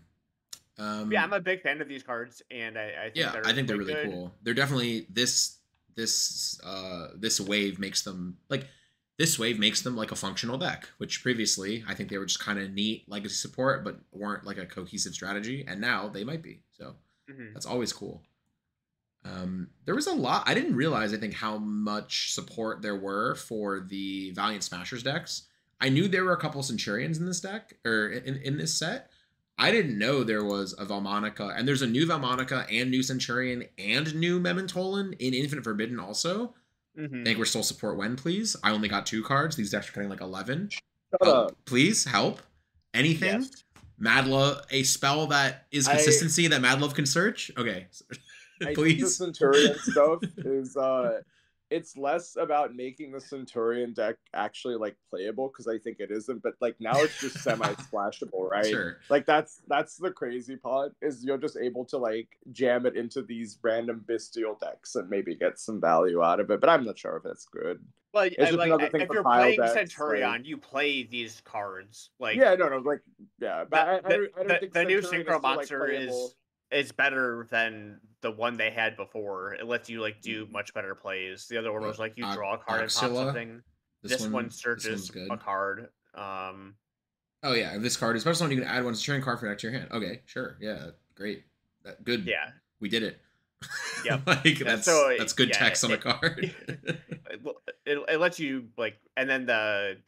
Yeah, I'm a big fan of these cards, and I think they're really cool. They're definitely this wave makes them like a functional deck, which previously I think they were just kind of neat legacy support, but weren't like a cohesive strategy, and now they might be. So that's always cool. There was a lot. I didn't realize, I think, how much support there were for the Valiant Smashers decks. I knew there were a couple Centurions in this deck, or in this set. I didn't know there was a Valmonica, and there's a new Valmonica and new Centurion and new Mementolan in Infinite Forbidden also. I think we're still support when, please. I only got 2 cards. These decks are getting like 11. Please help. Anything. Yes. Madlove, a spell that is consistency that Madlove can search. Okay. I Please. think the Centurion stuff is it's less about making the Centurion deck actually like playable, because I think it isn't, but like now it's just semi-splashable, right? Sure. Like that's the crazy part, is you're just able to like jam it into these random bestial decks and maybe get some value out of it, but I'm not sure if that's good. Like, It's just another thing if for you're pile playing decks, Centurion, like... you play these cards. Like, yeah, no, like, yeah, but I don't think the new Centurion Synchro is still, Monster like, playable. is better than the one they had before. It lets you like do much better plays. The other one was like you draw a card and pop something. This one searches a card. Oh yeah, this card is special one. You can add one Centurion card for next to your hand. Okay, sure, yeah, great, good. Yeah, we did it. Yeah, like that's good text on a card. It lets you like, and then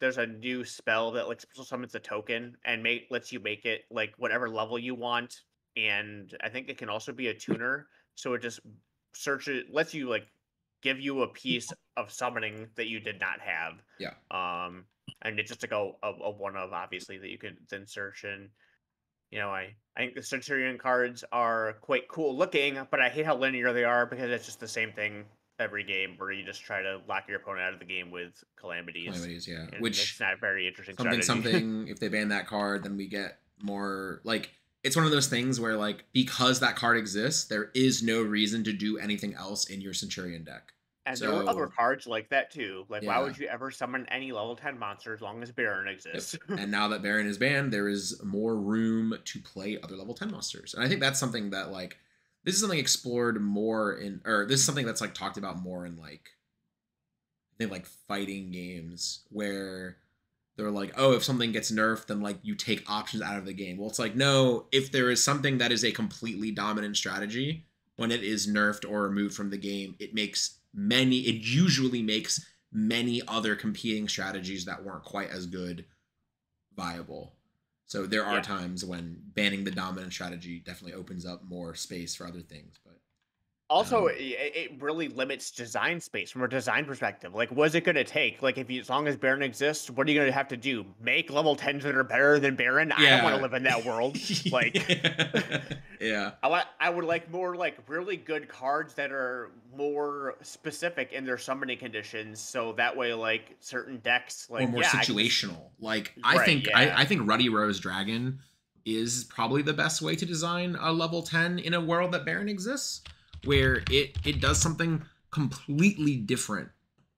there's a new spell that like special summons a token and lets you make it like whatever level you want, and I think it can also be a tuner. So it just lets you like give you a piece of summoning that you did not have. Yeah. And it's just like a one of, obviously, that you can then search. And I think the Centurion cards are quite cool looking, but I hate how linear they are, because it's just the same thing every game, where you just try to lock your opponent out of the game with calamities. Yeah. And which it's not a very interesting something. If they ban that card, then we get more like, it's one of those things where like, because that card exists, there is no reason to do anything else in your Centurion deck. And there were other cards like that too. Like, why would you ever summon any level 10 monster as long as Baron exists? Yep. And now that Baron is banned, there is more room to play other level 10 monsters. And I think that's something that like, this is something explored more in, or this is something that's like talked about more in like, I think like fighting games, where they're like, oh, if something gets nerfed, then like you take options out of the game. Well, it's like, no, if there is something that is a completely dominant strategy, when it is nerfed or removed from the game, it usually makes many other competing strategies that weren't quite as good viable. So there are times when banning the dominant strategy definitely opens up more space for other things. But also, it really limits design space from a design perspective. Like, what's it going to take? Like, as long as Baron exists, what are you going to have to do? Make level 10s that are better than Baron? I don't want to live in that world. Like, yeah. I would like more like really good cards that are more specific in their summoning conditions, so that way like certain decks like, or more situational. I think Ruddy Rose Dragon is probably the best way to design a level 10 in a world that Baron exists, where it does something completely different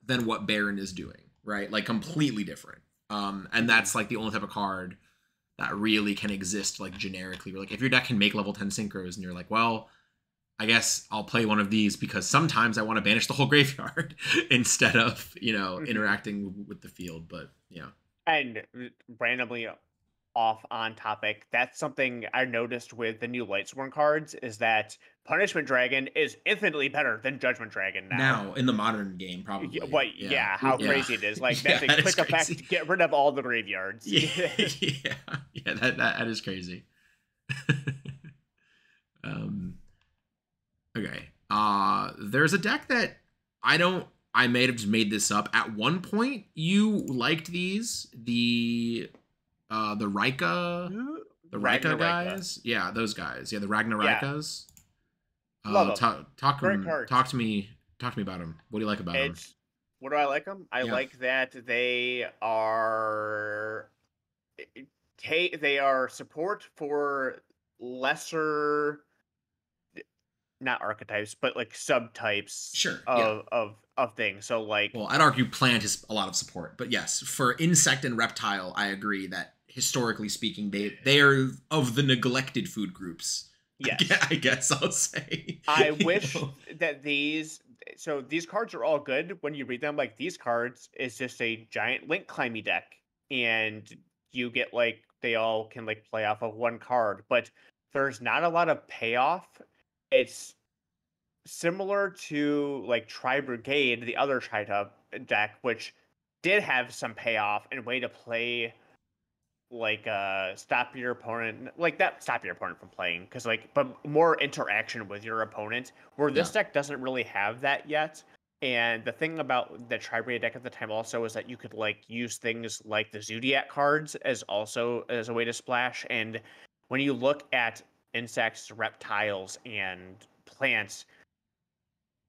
than what Baron is doing, right? Like completely different. And that's like the only type of card that really can exist like generically. Where like if your deck can make level 10 synchros and you're like, well, I guess I'll play one of these because sometimes I want to banish the whole graveyard instead of, interacting with the field. But yeah. And randomly off on topic, that's something I noticed with the new Lightsworn cards, is that Punishment Dragon is infinitely better than Judgment Dragon now in the modern game, probably. But how crazy it is. Like, that's a quick effect to get rid of all the graveyards. That is crazy. Okay. There's a deck that I don't I may have just made this up. At one point, you liked these, the Rika, the Rika guys. Yeah, those guys. Yeah, the Ragnarikas. Love them. Talk Great cards. to me about them. What do you like about them? What do I like them? I like that they are support for lesser, not archetypes, but like subtypes of things. So like, well, I'd argue plant is a lot of support, but yes, for insect and reptile, I agree that historically speaking, they are of the neglected food groups. Yes, I guess I'll say. I wish that these cards are all good when you read them. Like, these cards is just a giant link climbing deck, and you get like, they all can like play off of one card, but there's not a lot of payoff. It's similar to like Tri Brigade, the other tri-tub deck, which did have some payoff and way to play like stop your opponent from playing, because like, but more interaction with your opponent, where this deck doesn't really have that yet. And the thing about the Tri Brigade deck at the time also is that you could like use things like the Zodiac cards as a way to splash. And when you look at insects, reptiles, and plants,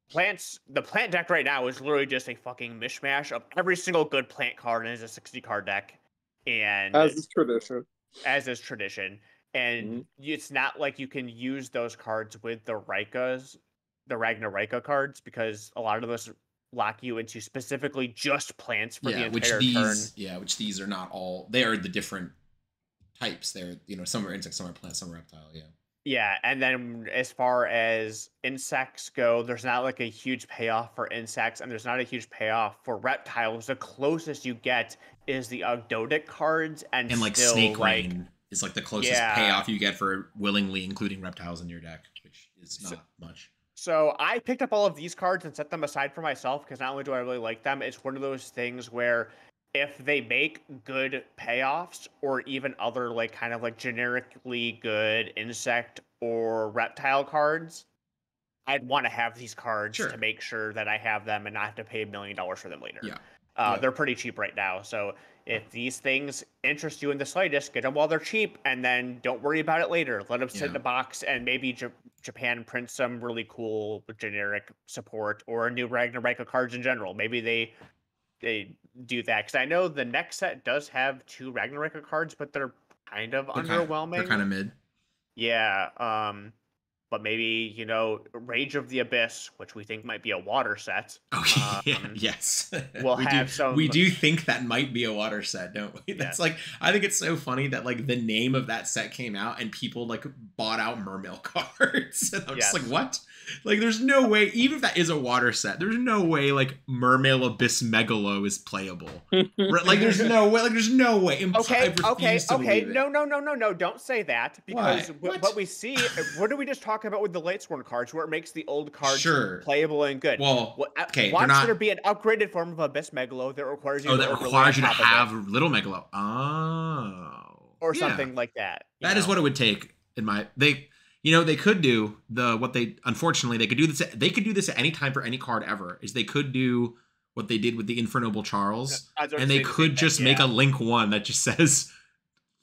the plant deck right now is literally just a fucking mishmash of every single good plant card, and it's a 60 card deck. And as is tradition. And it's not like you can use those cards with the Ragnar Rika cards, because a lot of those lock you into specifically just plants for the entire turn. Yeah, which these are not all. They are the different types. They're, some are insects, some are plants, some are reptile. Yeah. Yeah, and then as far as insects go, there's not like a huge payoff for insects, and there's not a huge payoff for reptiles. The closest you get is the Ogdoadic cards, and like still, Snake Rain is like the closest payoff you get for willingly including reptiles in your deck, which is not much. So I picked up all of these cards and set them aside for myself, because not only do I really like them, it's one of those things where if they make good payoffs, or even other like kind of like generically good insect or reptile cards, I'd want to have these cards to make sure that I have them and not have to pay $1 million for them later. They're pretty cheap right now. So if these things interest you in the slightest, get them while they're cheap, and then don't worry about it later. Let them sit in the box, and maybe Japan prints some really cool generic support or new Ragnarok cards in general. Maybe they do that, because I know the next set does have 2 Ragnarok cards, but they're kind of underwhelming. They're kind of mid. Yeah, but maybe, Rage of the Abyss, which we think might be a water set. Oh, yes. Some. We do think that might be a water set, don't we? That's like, I think it's so funny that like the name of that set came out and people like bought out Mermail cards. And I'm just like, what? Like, there's no way, even if that is a water set, there's no way like Mermail Abyss Megalo is playable. Like, there's no way. Like, there's no way. Okay. No. Don't say that, because what we see, what did we just talk about with the Lightsworn cards, where it makes the old cards playable and good? Well, okay. Why should there be an upgraded form of Abyss Megalo that requires you? Oh, that requires you to have Little Megalo. Oh. Or something like that. That is what it would take in my. They could do unfortunately they could do this. They could do this at any time for any card ever. Is they could do what they did with the Infernoble Charles, and they could just make a link one that just says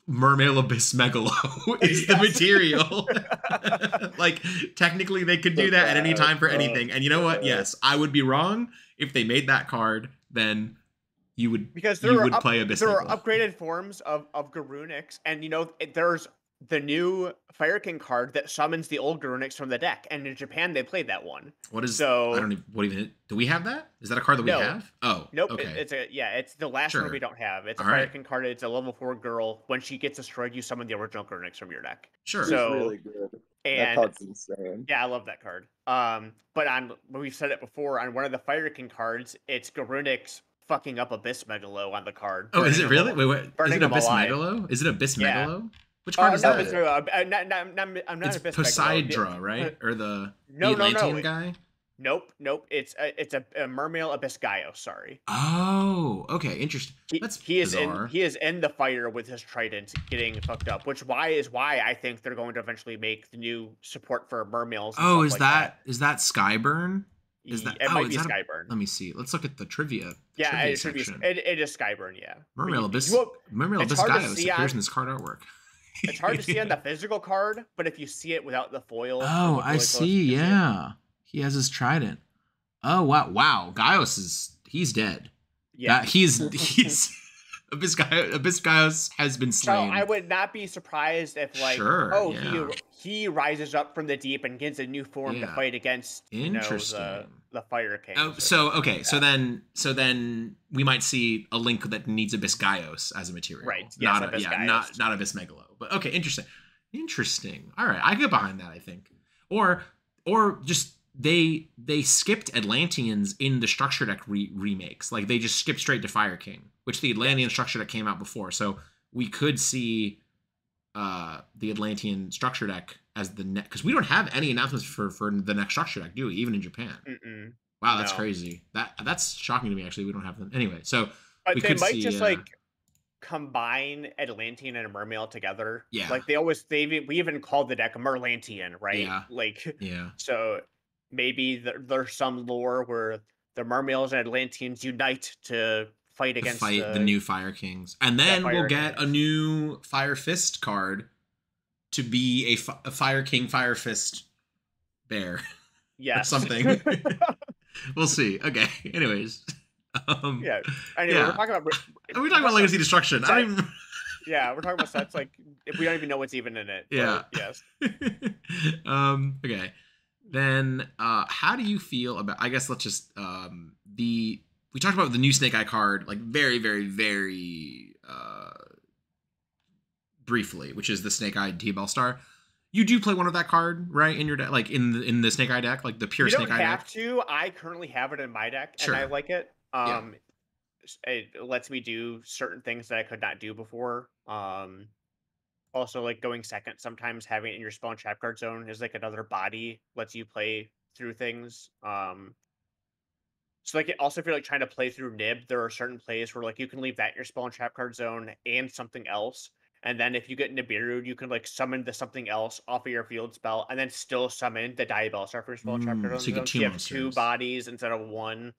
Mermail Abyss Megalo is the material. Like, technically they could do that at any time for anything. And you know what? Yes, I would be wrong if they made that card. Then you would play Abyss. There are upgraded forms of Garunix, and there's the new Fire King card that summons the old Garunix from the deck, and in Japan they played that one. What is? So, I don't even. What even? Do we have that? Is that a card that we have? Oh, nope. Okay. It's the last one we don't have. It's a Fire King card. It's a level 4 girl. When she gets destroyed, you summon the original Garunix from your deck. Sure. So it's really good. That card's insane. Yeah, I love that card. But we've said it before, on one of the Fire King cards, it's Garunix fucking up Abyss Megalo on the card. Oh, is it really? Wait. Is it Abyss Megalo? Is it Abyss Megalo? Which card is that? I'm not it's Abyss Poseidra, right? Or the Atlantean guy? Nope. It's a Mermail Abyss Gaio, sorry. Oh, okay, interesting. That's bizarre. He is in the fire with his trident getting fucked up, which is why I think they're going to eventually make the new support for Mermails. Oh, is that Skyburn? Is that? It Oh, might is be that Skyburn. Let me see. Let's look at the trivia. Yeah, Trivia it should be. section. It is Skyburn. Yeah. Mermail Abyss. Mermail It's Abyss hard to Gaios see appears on. in this card artwork. It's hard to see on the physical card, but if you see it without the foil, and Oh, look I really close, see. you can see it. Yeah, he has his trident. Oh wow, wow. Gaios he's dead. Yeah. That he's Abyss Gaios has been So slain. I would not be surprised if Sure, yeah. he rises up from the deep and gets a new form to Yeah. fight against Interesting. the Fire King. Oh, so okay, so then we might see a link that needs Abyss Gaios as a material, Right, yes, Not Abyss not Gaios. Abyss Megalo. But okay, interesting. All right, I get behind that. I think, or just they skipped Atlanteans in the structure deck remakes. Like they just skipped straight to Fire King, which the Atlantean structure deck came out before. So we could see the Atlantean structure deck as the next, because we don't have any announcements for the next structure deck, do we? Even in Japan. Mm-mm. Wow, that's No. crazy. That's shocking to me. Actually, we don't have them anyway. So But we they could might see, just like combine Atlantean and Mermail together. Yeah. Like we even called the deck Merlantian, right? Yeah. Like yeah, so maybe there's some lore where the Mermails and Atlanteans unite to fight to against fight the new Fire Kings, and then Fire we'll get Kings. a new Fire Fist card to be a Fire King Fire Fist bear or yes. something. We'll see. Okay. Anyways. Yeah. Anyway, yeah. we're talking about We're talking about Legacy Destruction. I don't even... Yeah, we're talking about sets like if we don't even know what's even in it. Yeah. Yes. Okay. Then how do you feel about, I guess let's just we talked about the new Snake Eye card like very, very, very briefly, which is the Snake Eye T-Bell Star. You do play one of that card, right? In your deck, like in the Snake Eye deck, like the pure Snake Eye deck? You don't have to. I currently have it in my deck, Sure. and I like it. Yeah. It lets me do certain things that I could not do before. Also, like going second, sometimes having it in your spell and trap card zone is like another body, lets you play through things. So like also if you're like trying to play through Nib, there are certain plays where like you can leave that in your spell and trap card zone and something else. And then if you get Nibiru, you can like summon the something else off of your field spell and then still summon the Diabell Star for your spell and trap card zone. So you get So two you have monsters. two bodies instead of one.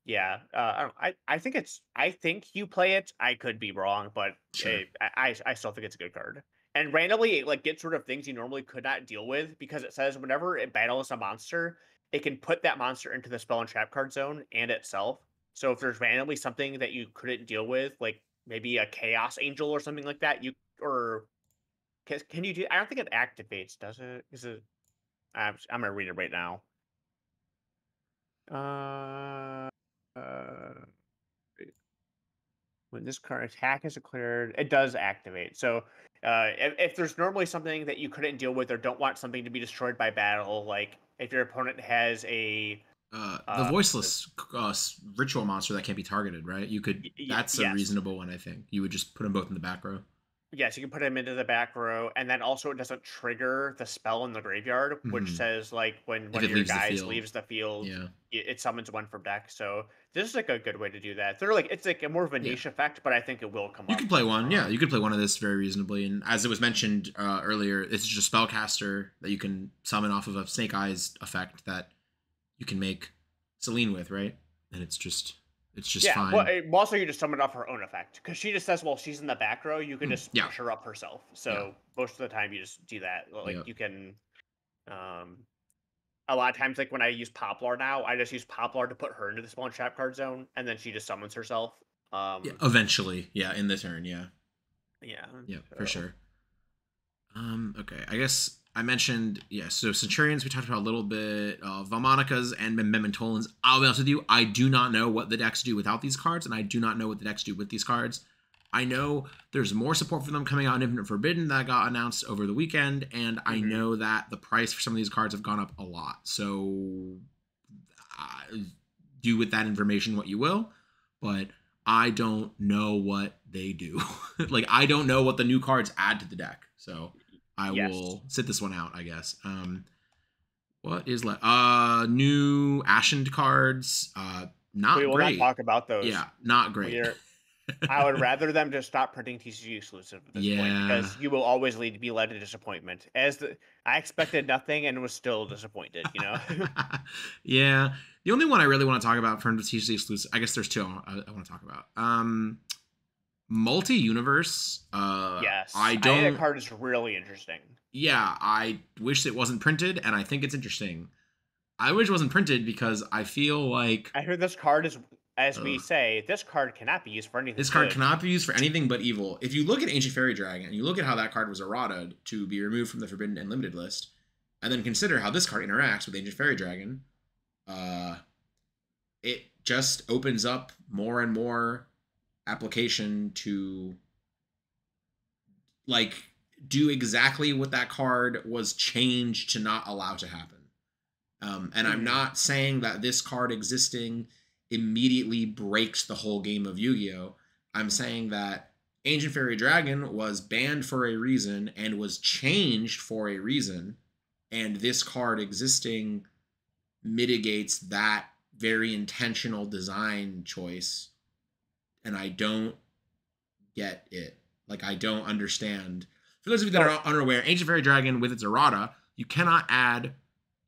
Yeah, I think you play it. I could be wrong, but Sure. I still think it's a good card. And randomly, it like gets rid of things you normally could not deal with because it says whenever it battles a monster, it can put that monster into the spell and trap card zone and itself. So if there's randomly something that you couldn't deal with, like maybe a Chaos Angel or something like that, can you do? I don't think it activates, does it? Is it? I'm gonna read it right now. When this card attack is declared, it does activate. So if there's normally something that you couldn't deal with or don't want something to be destroyed by battle, like if your opponent has the voiceless ritual monster that can't be targeted, right? You could. That's a reasonable one, I think. You would just put them both in the back row. Yes, you can put him into the back row, and then also it doesn't trigger the spell in the graveyard, which says like when one of your guys leaves the field, it summons one from deck. So this is like a good way to do that. It's like a more of a niche effect, but I think it will come up. You can play one, you could play one of this very reasonably. And as it was mentioned earlier, it's just a spellcaster that you can summon off of a Snake Eyes effect that you can make Celine with, right? And it's just fine. Well, also you just summon off her own effect because she just says, "Well, she's in the back row." You can just push her up herself. So most of the time, you just do that. Like you can, a lot of times, like when I use Poplar now, I just use Poplar to put her into the spell and trap card zone, and then she just summons herself. Eventually, in the turn, yeah, for sure. Okay, I guess I mentioned, so Centurions, we talked about a little bit, Valmonicas and Mementolans. I'll be honest with you, I do not know what the decks do without these cards, and I do not know what the decks do with these cards. I know there's more support for them coming out in Infinite Forbidden that got announced over the weekend, and I know that the price for some of these cards have gone up a lot. So do with that information what you will, but I don't know what they do. Like, I don't know what the new cards add to the deck, so I will sit this one out, I guess. What is left? New Ashen cards. Not we will great. not talk about those. Yeah, not great. I would rather them just stop printing TCG exclusive at this point Yeah. because you will always be led to disappointment. I expected nothing and was still disappointed, you know? Yeah. The only one I really want to talk about from the TCG exclusive, I guess there's two I want to talk about. Multi-universe. Yes. I think don't. that card is really interesting. Yeah, I wish it wasn't printed, and I think it's interesting. I wish it wasn't printed because I feel like I heard this card is, as we Ugh. say, this card cannot be used for anything. This card good. cannot be used for anything but evil. If you look at Ancient Fairy Dragon and you look at how that card was errataed to be removed from the Forbidden and Limited list, and then consider how this card interacts with Ancient Fairy Dragon, it just opens up more and more application to like do exactly what that card was changed to not allow to happen. And I'm not saying that this card existing immediately breaks the whole game of Yu-Gi-Oh! I'm saying that Ancient Fairy Dragon was banned for a reason and was changed for a reason, and this card existing mitigates that very intentional design choice, and I don't get it. Like, I don't understand. For those of you that are unaware, Ancient Fairy Dragon, with its errata, you cannot add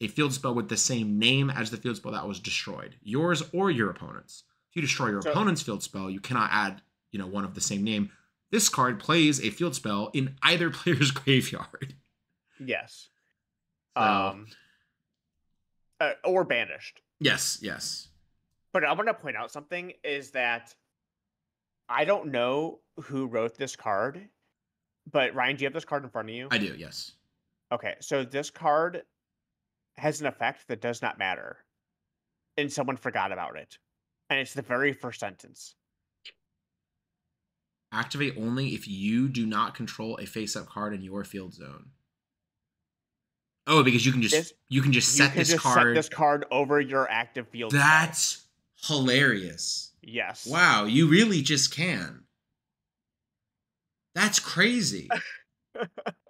a field spell with the same name as the field spell that was destroyed, yours or your opponent's. If you destroy your opponent's field spell, you cannot add, one of the same name. This card plays a field spell in either player's graveyard. Yes. So, or banished. Yes. But I want to point out something is that I don't know who wrote this card, but Ryan, do you have this card in front of you? I do, yes. Okay, so this card has an effect that does not matter, and someone forgot about it. And it's the very first sentence. Activate only if you do not control a face-up card in your field zone. Oh, because you can just set this card over your active field. That's hilarious. Yes. Wow, you really just can. That's crazy.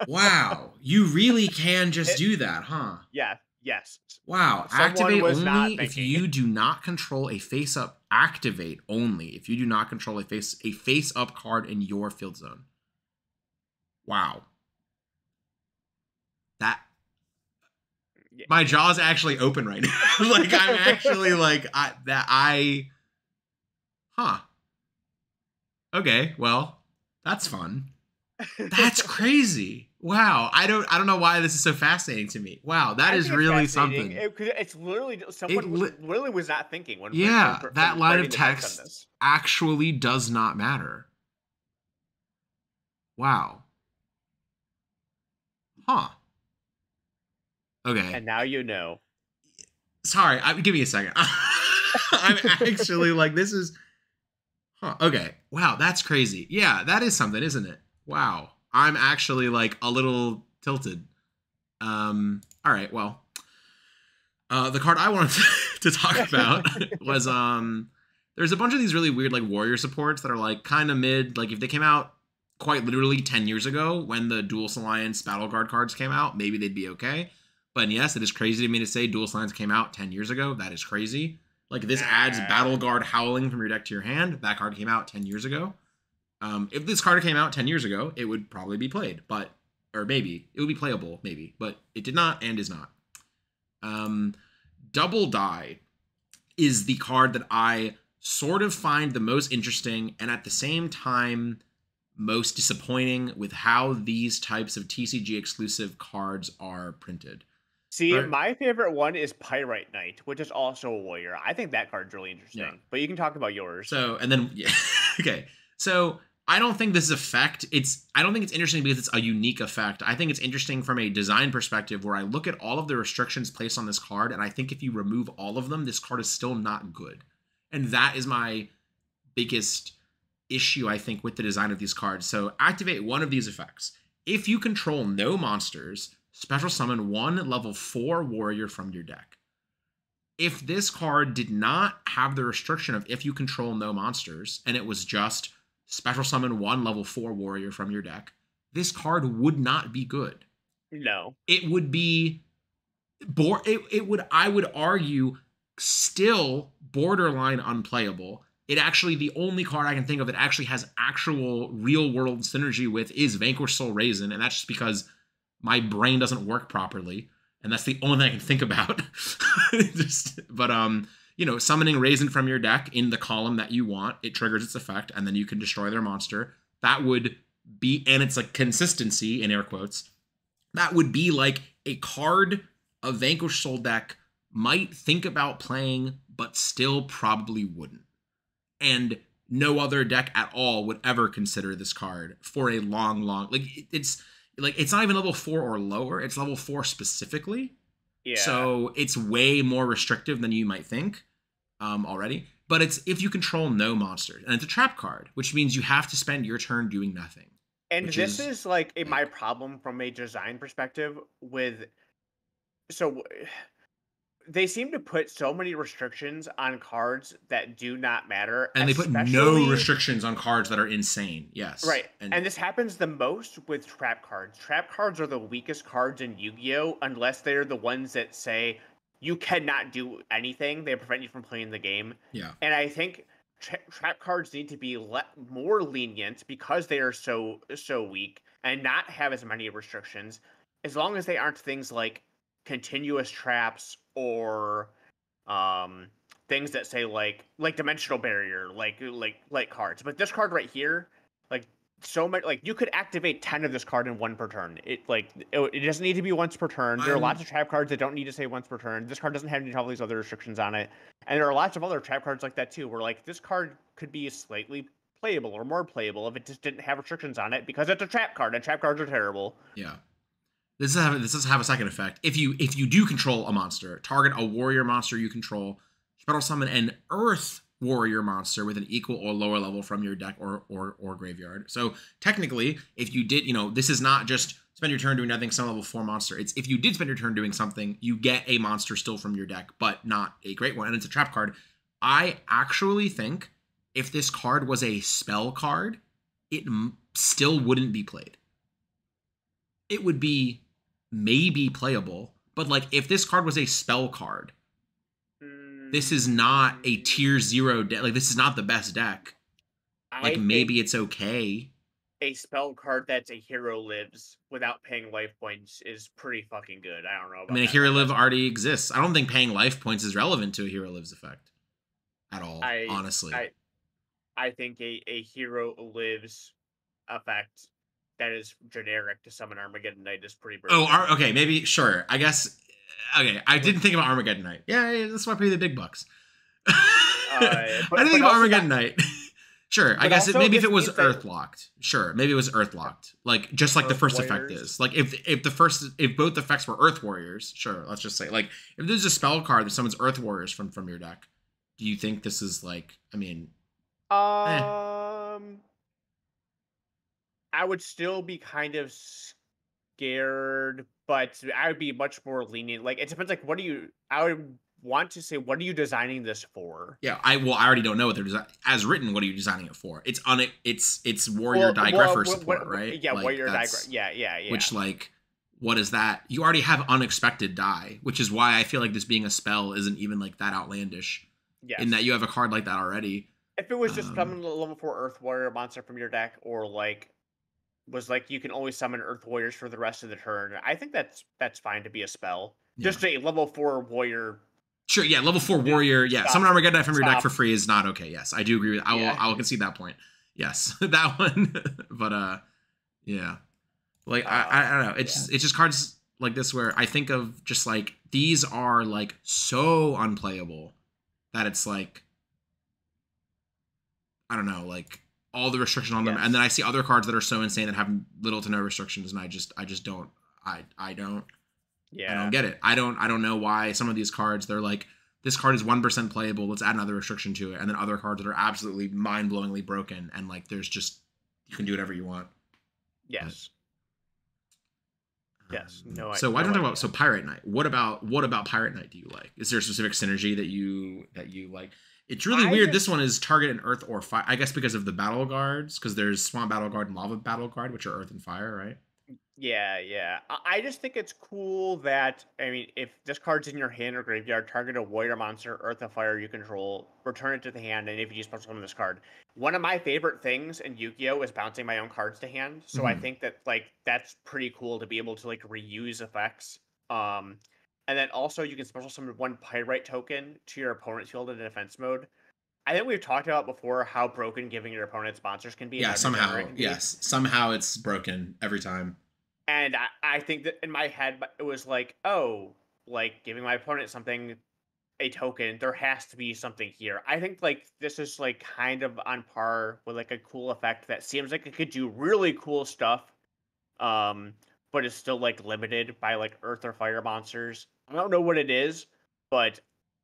Wow, you really can just do that, huh? Yeah. Yes. Wow. Activate only if you do not control a face-up. Activate only if you do not control a face-up card in your field zone. Wow. That. Yeah. My jaw's actually open right now. Like, I'm actually like Huh. Okay. Well, that's fun. That's crazy. Wow, I don't know why this is so fascinating to me. Wow, that is really something. It's literally someone literally was not thinking when. Yeah, that line of text actually does not matter. Wow. Huh. Okay. And now you know. Sorry, give me a second. I'm actually like, this is. Huh. Okay. Wow, that's crazy. Yeah, that is something, isn't it? Wow. I'm actually like a little tilted. All right, well, the card I wanted to talk about was there's a bunch of these really weird like warrior supports that are like kind of mid. Like if they came out quite literally 10 years ago when the Duelist Alliance Battle Guard cards came out, maybe they'd be okay. But yes, it is crazy to me to say Duelist Alliance came out 10 years ago. That is crazy. Like this adds Battle Guard Howling from your deck to your hand. That card came out 10 years ago. If this card came out 10 years ago, it would probably be played, or maybe it would be playable, maybe, but it did not and is not. Double Die is the card that I sort of find the most interesting and at the same time most disappointing with how these types of TCG exclusive cards are printed. See, my favorite one is Pyrite Knight, which is also a warrior. I think that card's really interesting, but you can talk about yours. So, and then, okay. So I don't think this effect, I don't think it's interesting because it's a unique effect. I think it's interesting from a design perspective where I look at all of the restrictions placed on this card, and I think if you remove all of them, this card is still not good. And that is my biggest issue, I think, with the design of these cards. So activate one of these effects. If you control no monsters, special summon one level 4 warrior from your deck. If this card did not have the restriction of if you control no monsters, and it was just special summon one level 4 warrior from your deck, this card would not be good. No. It would be I would argue, still borderline unplayable. it actually, the only card I can think of that actually has actual real world synergy with is Vanquish Soul Raisin, and that's just because my brain doesn't work properly, and that's the only thing I can think about. But summoning Raisin from your deck in the column that you want, it triggers its effect, and then you can destroy their monster. That would be, and it's like consistency in air quotes, that would be like a card a Vanquish Soul deck might think about playing, but still probably wouldn't. And no other deck at all would ever consider this card for a long, it's not even level 4 or lower. It's level 4 specifically. Yeah. So it's way more restrictive than you might think already. But it's if you control no monsters. And it's a trap card, which means you have to spend your turn doing nothing. And this is like my problem from a design perspective with... So they seem to put so many restrictions on cards that do not matter. And they put no restrictions on cards that are insane. Yes. Right. And this happens the most with trap cards. Trap cards are the weakest cards in Yu-Gi-Oh! Unless they're the ones that say you cannot do anything. They prevent you from playing the game. Yeah. And I think trap cards need to be more lenient because they are so weak and not have as many restrictions, as long as they aren't things like continuous traps or things that say like dimensional barrier, like cards. But this card right here, like so much, like you could activate 10 of this card in one per turn. It doesn't need to be once per turn. There are lots of trap cards that don't need to say once per turn. This card doesn't have any of these other restrictions on it. And there are lots of other trap cards like that too, where like this card could be slightly playable or more playable if it just didn't have restrictions on it, because it's a trap card and trap cards are terrible. Yeah. This does have a second effect. If you do control a monster, target a warrior monster you control, special summon an earth warrior monster with an equal or lower level from your deck or graveyard. So technically, if you did, this is not just spend your turn doing nothing, some level 4 monster. It's if you did spend your turn doing something, you get a monster still from your deck, but not a great one, and it's a trap card. I actually think if this card was a spell card, it still wouldn't be played. It would be maybe playable, but like if this card was a spell card, this is not a tier 0 deck. Like this is not the best deck. Like maybe it's okay. A spell card that's a hero lives without paying life points is pretty fucking good. I don't know about a hero live already exists. I don't think paying life points is relevant to a hero lives effect at all, honestly. I think a hero lives effect that is generic to summon Armageddon Knight is pretty brilliant. Oh, okay, maybe, sure. I guess, okay, I didn't think about Armageddon Knight. Yeah, that's why I pay the big bucks. I didn't think about Armageddon Knight. Sure, I guess maybe if it was Earth-locked. Sure, maybe it was Earth-locked. Like, just like the first effect is. Like, if both effects were Earth Warriors, sure, let's just say. Like, if there's a spell card that summons Earth Warriors from your deck, do you think this is, like, I mean... I would still be kind of scared, but I would be much more lenient. Like, it depends. Like, I would want to say, what are you designing this for? Yeah, I already don't know what they're designing. As written, what are you designing it for? It's Warrior Digrapher support, right? Yeah, like, Warrior Digrapher. Yeah. Which, like, what is that? You already have unexpected die, which is why I feel like this being a spell isn't even like that outlandish. Yes. In that you have a card like that already. If it was just summon a level 4 Earth Warrior monster from your deck, or like was like you can always summon Earth Warriors for the rest of the turn, I think that's fine to be a spell. Yeah. Just a level 4 warrior. Sure, yeah, level 4 warrior. Yeah, summon Armageddon from your deck for free is not okay. Yes, I do agree with. I will concede that point. Yes, that one. But yeah, like I don't know. It's just cards like this where I think of just like these are like so unplayable that it's like I don't know, like all the restrictions on them, and then I see other cards that are so insane that have little to no restrictions, and I just don't get it. I don't know why some of these cards they're like this card is 1% playable, let's add another restriction to it, and then other cards that are absolutely mind-blowingly broken and like there's just you can do whatever you want. Yes. But, yes. No. So why don't we talk about Pirate Knight? What about Pirate Knight do you like? Is there a specific synergy that you like? It's really weird. This one is target and earth or fire. I guess because of the battle guards, because there's Swamp Battle Guard and Lava Battle Guard, which are earth and fire, right? Yeah. I just think it's cool that, I mean, if this card's in your hand or graveyard, target a warrior monster, earth or fire you control, return it to the hand, and if you use special summon this card. One of my favorite things in Yu-Gi-Oh! Is bouncing my own cards to hand. So I Mhm. think that like that's pretty cool to be able to like reuse effects. Um and then also you can special summon one pyrite token to your opponent's field in defense mode. I think we've talked about before how broken giving your opponent sponsors can be and Yeah, how degenerate it somehow, can be. yes, somehow it's broken every time. And I think that in my head, it was like, oh, like giving my opponent something, a token, there has to be something here. I think like this is like kind of on par with like a cool effect that seems like it could do really cool stuff, um, but it's still like limited by like earth or fire monsters. I don't know what it is, but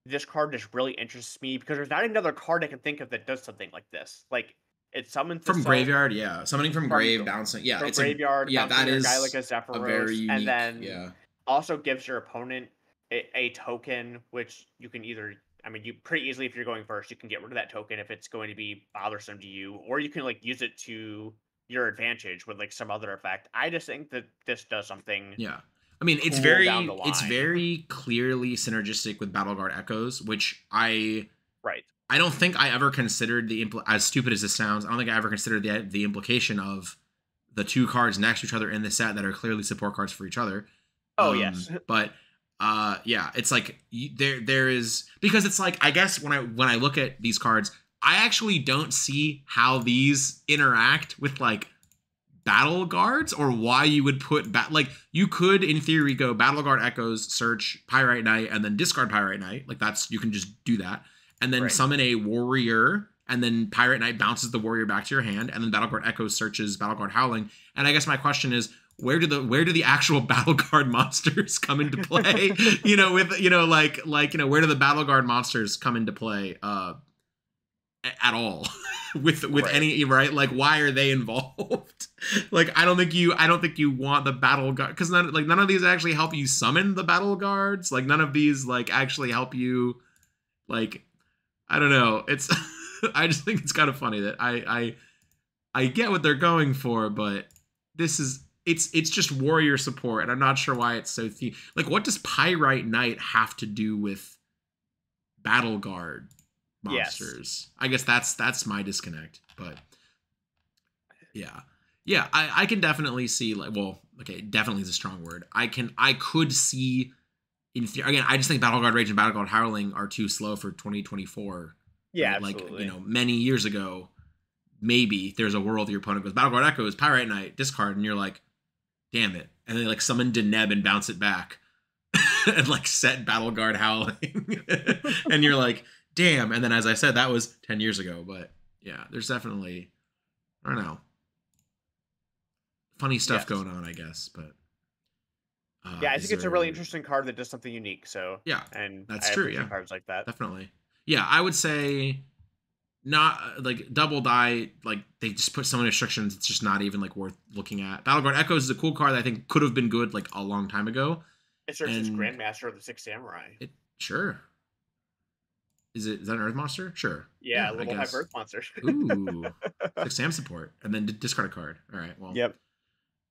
this card just really interests me because there's not another card I can think of that does something like this. Like it summons From itself graveyard, yeah, summoning from from grave, bouncing, yeah, from it's a, graveyard, yeah, that bouncing a guy like is a a very Zephyros, and unique, then yeah. also gives your opponent a token, which you can either, I mean, you pretty easily, if you're going first, you can get rid of that token if it's going to be bothersome to you, or you can like use it to your advantage with like some other effect. I just think that this does something Yeah. I mean, cool down the it's line. very clearly synergistic with Battle Guard Echoes, which Right. I don't think I ever considered as stupid as this sounds, I don't think I ever considered the implication of the two cards next to each other in the set that are clearly support cards for each other. Oh, yes. But yeah, it's like there is, because it's like, I guess when I look at these cards, I actually don't see how these interact with like battle guards, or why you would put like you could in theory go Battle Guard Echoes, search Pyrite Knight, and then discard Pyrite Knight. Like that's, you can just do that, and then Right. summon a warrior, and then Pyrite Knight bounces the warrior back to your hand, and then Battle Guard Echoes searches Battle Guard Howling. And I guess my question is, where do the actual Battle Guard monsters come into play? With where do the Battle Guard monsters come into play at all? with Right. any, right? Like, why are they involved? Like, I don't think you want the battle guard, because none of these actually help you summon the battle guards. Like, none of these like actually help you. Like, I don't know. It's I just think it's kind of funny that I get what they're going for, but this is it's just warrior support, and I'm not sure why it's so like, what does Pyrite Knight have to do with battle guard monsters? Yes. I guess that's my disconnect. But yeah, I can definitely see, like, well, okay, definitely is a strong word. I could see, again, I just think Battle Guard Rage and Battle Guard Howling are too slow for 2024. Yeah, right? absolutely. Like, many years ago, maybe there's a world your opponent goes Battle Guard Echoes, Pyrite Knight, discard, and you're like, damn it, and they like summon Deneb and bounce it back and like set Battle Guard Howling and you're like, damn. And then, as I said, that was 10 years ago. But yeah, there's definitely, I don't know, funny stuff going on, I guess. But yeah, I think it's a really interesting card that does something unique. So yeah, and that's I true. appreciate Yeah, cards like that. Definitely. Yeah, I would say not like Double Die. Like, they just put so many restrictions. It's just not even like worth looking at. Battle Guard Echoes is a cool card that I think could have been good like a long time ago. It serves as Grandmaster of the Six Samurai. Sure. Is that an Earth monster? Sure. Yeah, little high Earth monster. Ooh, 6 Sam support, and then discard a card. All right. Well. Yep.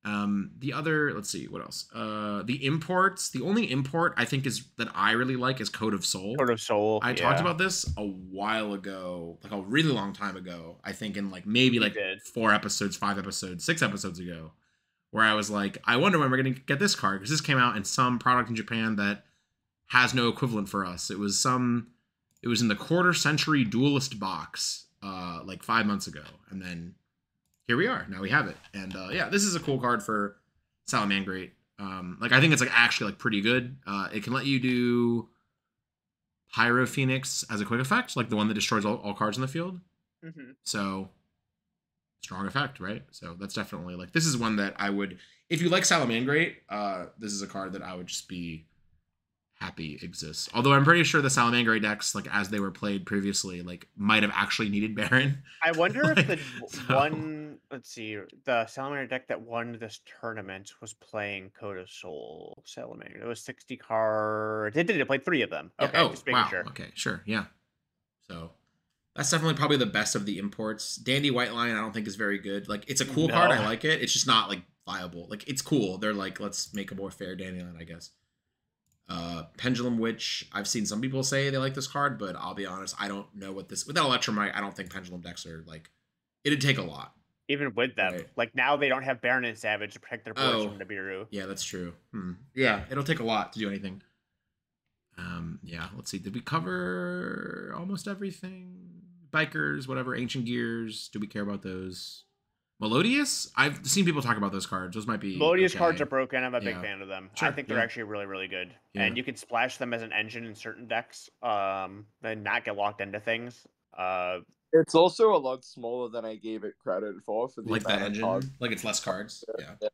The other, let's see, what else? The imports. The only import I think is that I really like is Code of Soul. Code of Soul. I talked about this a while ago, like a really long time ago. I think in like maybe like 4 episodes, 5 episodes, 6 episodes ago, where I was like, I wonder when we're gonna get this card, because this came out in some product in Japan that has no equivalent for us. It was in the quarter century duelist box, like 5 months ago, and then here we are. Now we have it, and yeah, this is a cool card for Salamangreat. Like, I think it's like actually like pretty good. It can let you do Pyro Phoenix as a quick effect, like the one that destroys all cards in the field. Mm-hmm. So strong effect, right? So that's definitely like, this is one that I would, if you like Salamangreat, this is a card that I would just be happy exists. Although I'm pretty sure the Salamangreat decks, like as they were played previously, like might have actually needed Baron. I wonder if the one, let's see, the Salamander deck that won this tournament was playing Code of Soul Salamander. It was 60 cards. It played 3 of them. Okay, just making sure. Okay, sure, yeah. So that's definitely probably the best of the imports. Dandy White Lion I don't think is very good. Like, it's a cool card. I like it. It's just not like viable. Like, it's cool. They're like, let's make a more fair Dandelion, I guess. Pendulum Witch, I've seen some people say they like this card, but I'll be honest, I don't know what this... Without Electromite, I don't think Pendulum decks are, like... It'd take a lot. Even with them. Right. Like, now they don't have Baron and Savage to protect their boards from Nibiru. Yeah, that's true. Yeah, it'll take a lot to do anything. Yeah, let's see. Did we cover almost everything? Bikers, whatever, Ancient Gears. Do we care about those? Melodious? I've seen people talk about those cards. Those might be Melodious okay. cards are broken. I'm a big fan of them. Sure, I think they're actually really, really good. Yeah. And you can splash them as an engine in certain decks, and not get locked into things. It's also a lot smaller than I gave it credit for the like that engine. Cards. Like it's less cards. Yeah.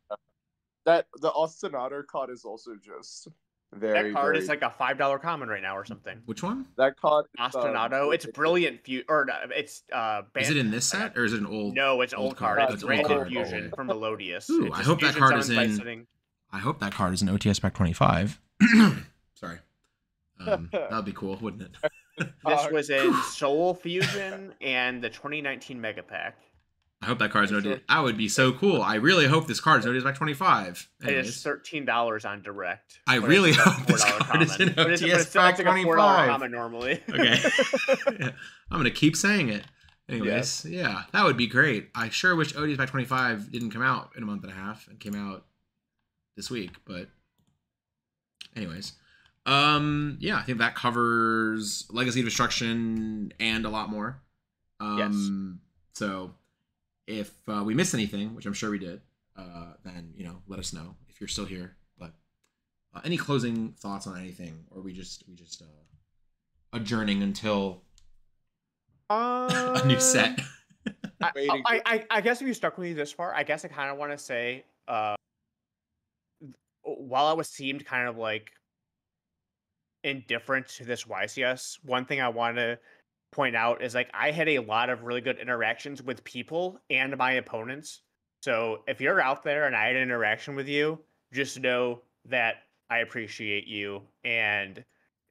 That the Ostinato card is also just very. That card very... is like a $5 common right now or something. Which one? That card. Ostinato. It's brilliant. It's Is it in this set or is it an old? No, it's old card. It's Branded Fusion from Melodious. Ooh, I hope that card is in. I hope that card is in OTS Pack 25. Sorry. That would be cool, wouldn't it? This was in Soul Fusion and the 2019 Mega Pack. I hope that card's noted. That would be so cool. I really hope this card is noted by 25 Anyways. It is $13 on Direct. I really hope this card is in OTS Pack 25. Common normally. Okay. Yeah. I'm going to keep saying it. Anyways, yeah, that would be great. I sure wish OTS Pack 25 didn't come out in a month and a half and came out this week, but anyways. Yeah, I think that covers Legacy of Destruction and a lot more. Yes. So if we missed anything, which I'm sure we did, then let us know if you're still here. But any closing thoughts on anything, or we just adjourning until a new set? I guess if you stuck with me this far, I guess I kind of want to say, while I seemed kind of like indifferent to this YCS, one thing I want to point out is like I had a lot of really good interactions with people and my opponents. So if you're out there and I had an interaction with you, just know that I appreciate you, and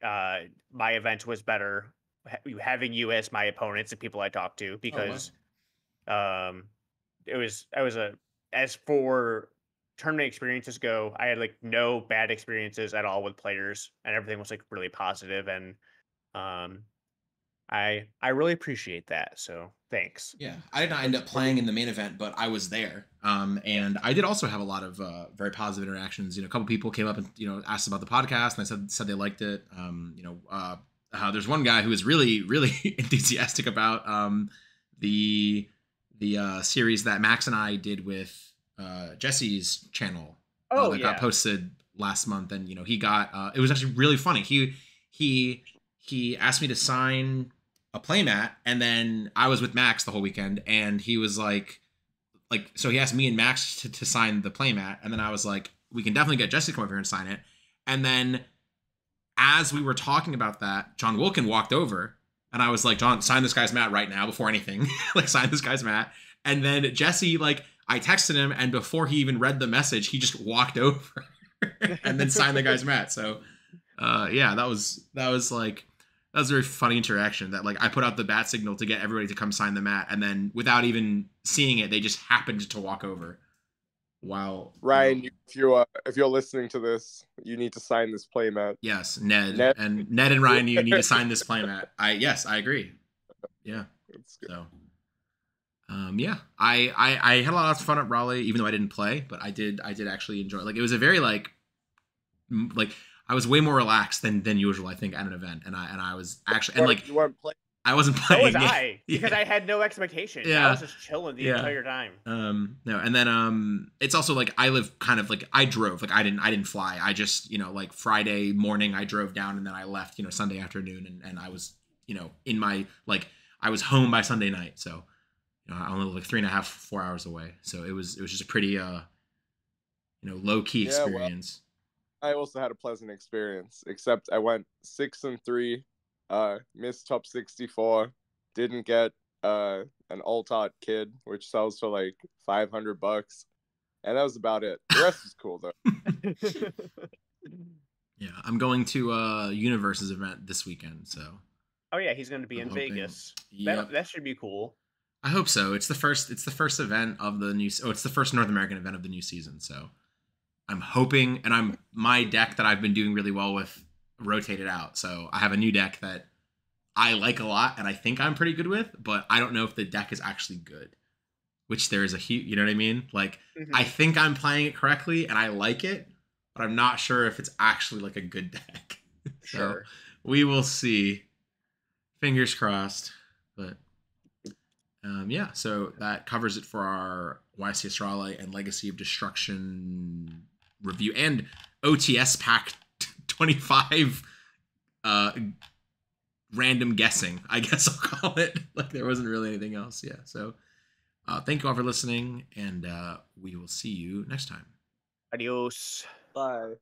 my event was better having you as my opponents and people I talked to, because as for tournament experiences go, I had like no bad experiences at all with players, and everything was like really positive, and I really appreciate that. So thanks. Yeah, I did not end up playing in the main event, but I was there, and I did also have a lot of very positive interactions. A couple people came up and asked about the podcast, and I said they liked it. There's one guy who was really enthusiastic about the series that Max and I did with Jesse's channel that got posted last month, and he got it was actually really funny. He asked me to sign a playmat, and then I was with Max the whole weekend, and he was like so he asked me and Max to sign the playmat, and then I was like, we can definitely get Jesse to come over here and sign it. And then as we were talking about that, John Wilkin walked over, and I was like, John, sign this guy's mat right now before anything. Sign this guy's mat. And then Jesse, I texted him, and before he even read the message, he just walked over and then signed the guy's mat. So, that was a very funny interaction. That I put out the bat signal to get everybody to come sign the mat, and then without even seeing it, they just happened to walk over. Wow, Ryan, if you're listening to this, you need to sign this playmat. Yes, Ned and Ryan, you need to sign this playmat. I agree. Yeah. So. I had a lot of fun at Raleigh, even though I didn't play, but I did actually enjoy it. It was a very I was way more relaxed than usual, I think, at an event, and I was actually you weren't playing. I wasn't playing. So was I, because I had no expectations. Yeah. I was just chilling the entire time. No, and then it's also I live kind of I drove. I didn't fly. I just Friday morning I drove down, and then I left Sunday afternoon, and I was in my I was home by Sunday night, so. I only live 3.5, 4 hours away, so it was just a pretty low key experience. Well, I also had a pleasant experience, except I went 6-3, missed top 64, didn't get an alt-art kid, which sells for $500, and that was about it. The rest is cool though. Yeah, I'm going to Universe's event this weekend, so. Oh yeah, he's going to be in Vegas. Yep. That should be cool. I hope so. It's the first event of the new. Oh, it's the first North American event of the new season. So I'm hoping, and my deck that I've been doing really well with rotated out. So I have a new deck that I like a lot, and I think I'm pretty good with. But I don't know if the deck is actually good. Which there is a huge, you know what I mean? Like I think I'm playing it correctly, and I like it, but I'm not sure if it's actually like a good deck. Sure. So we will see. Fingers crossed. But yeah, so that covers it for our YCS Raleigh and Legacy of Destruction review and OTS pack 25 random guessing, I guess I'll call it. Like there wasn't really anything else. Yeah. So thank you all for listening, and we will see you next time. Adios. Bye.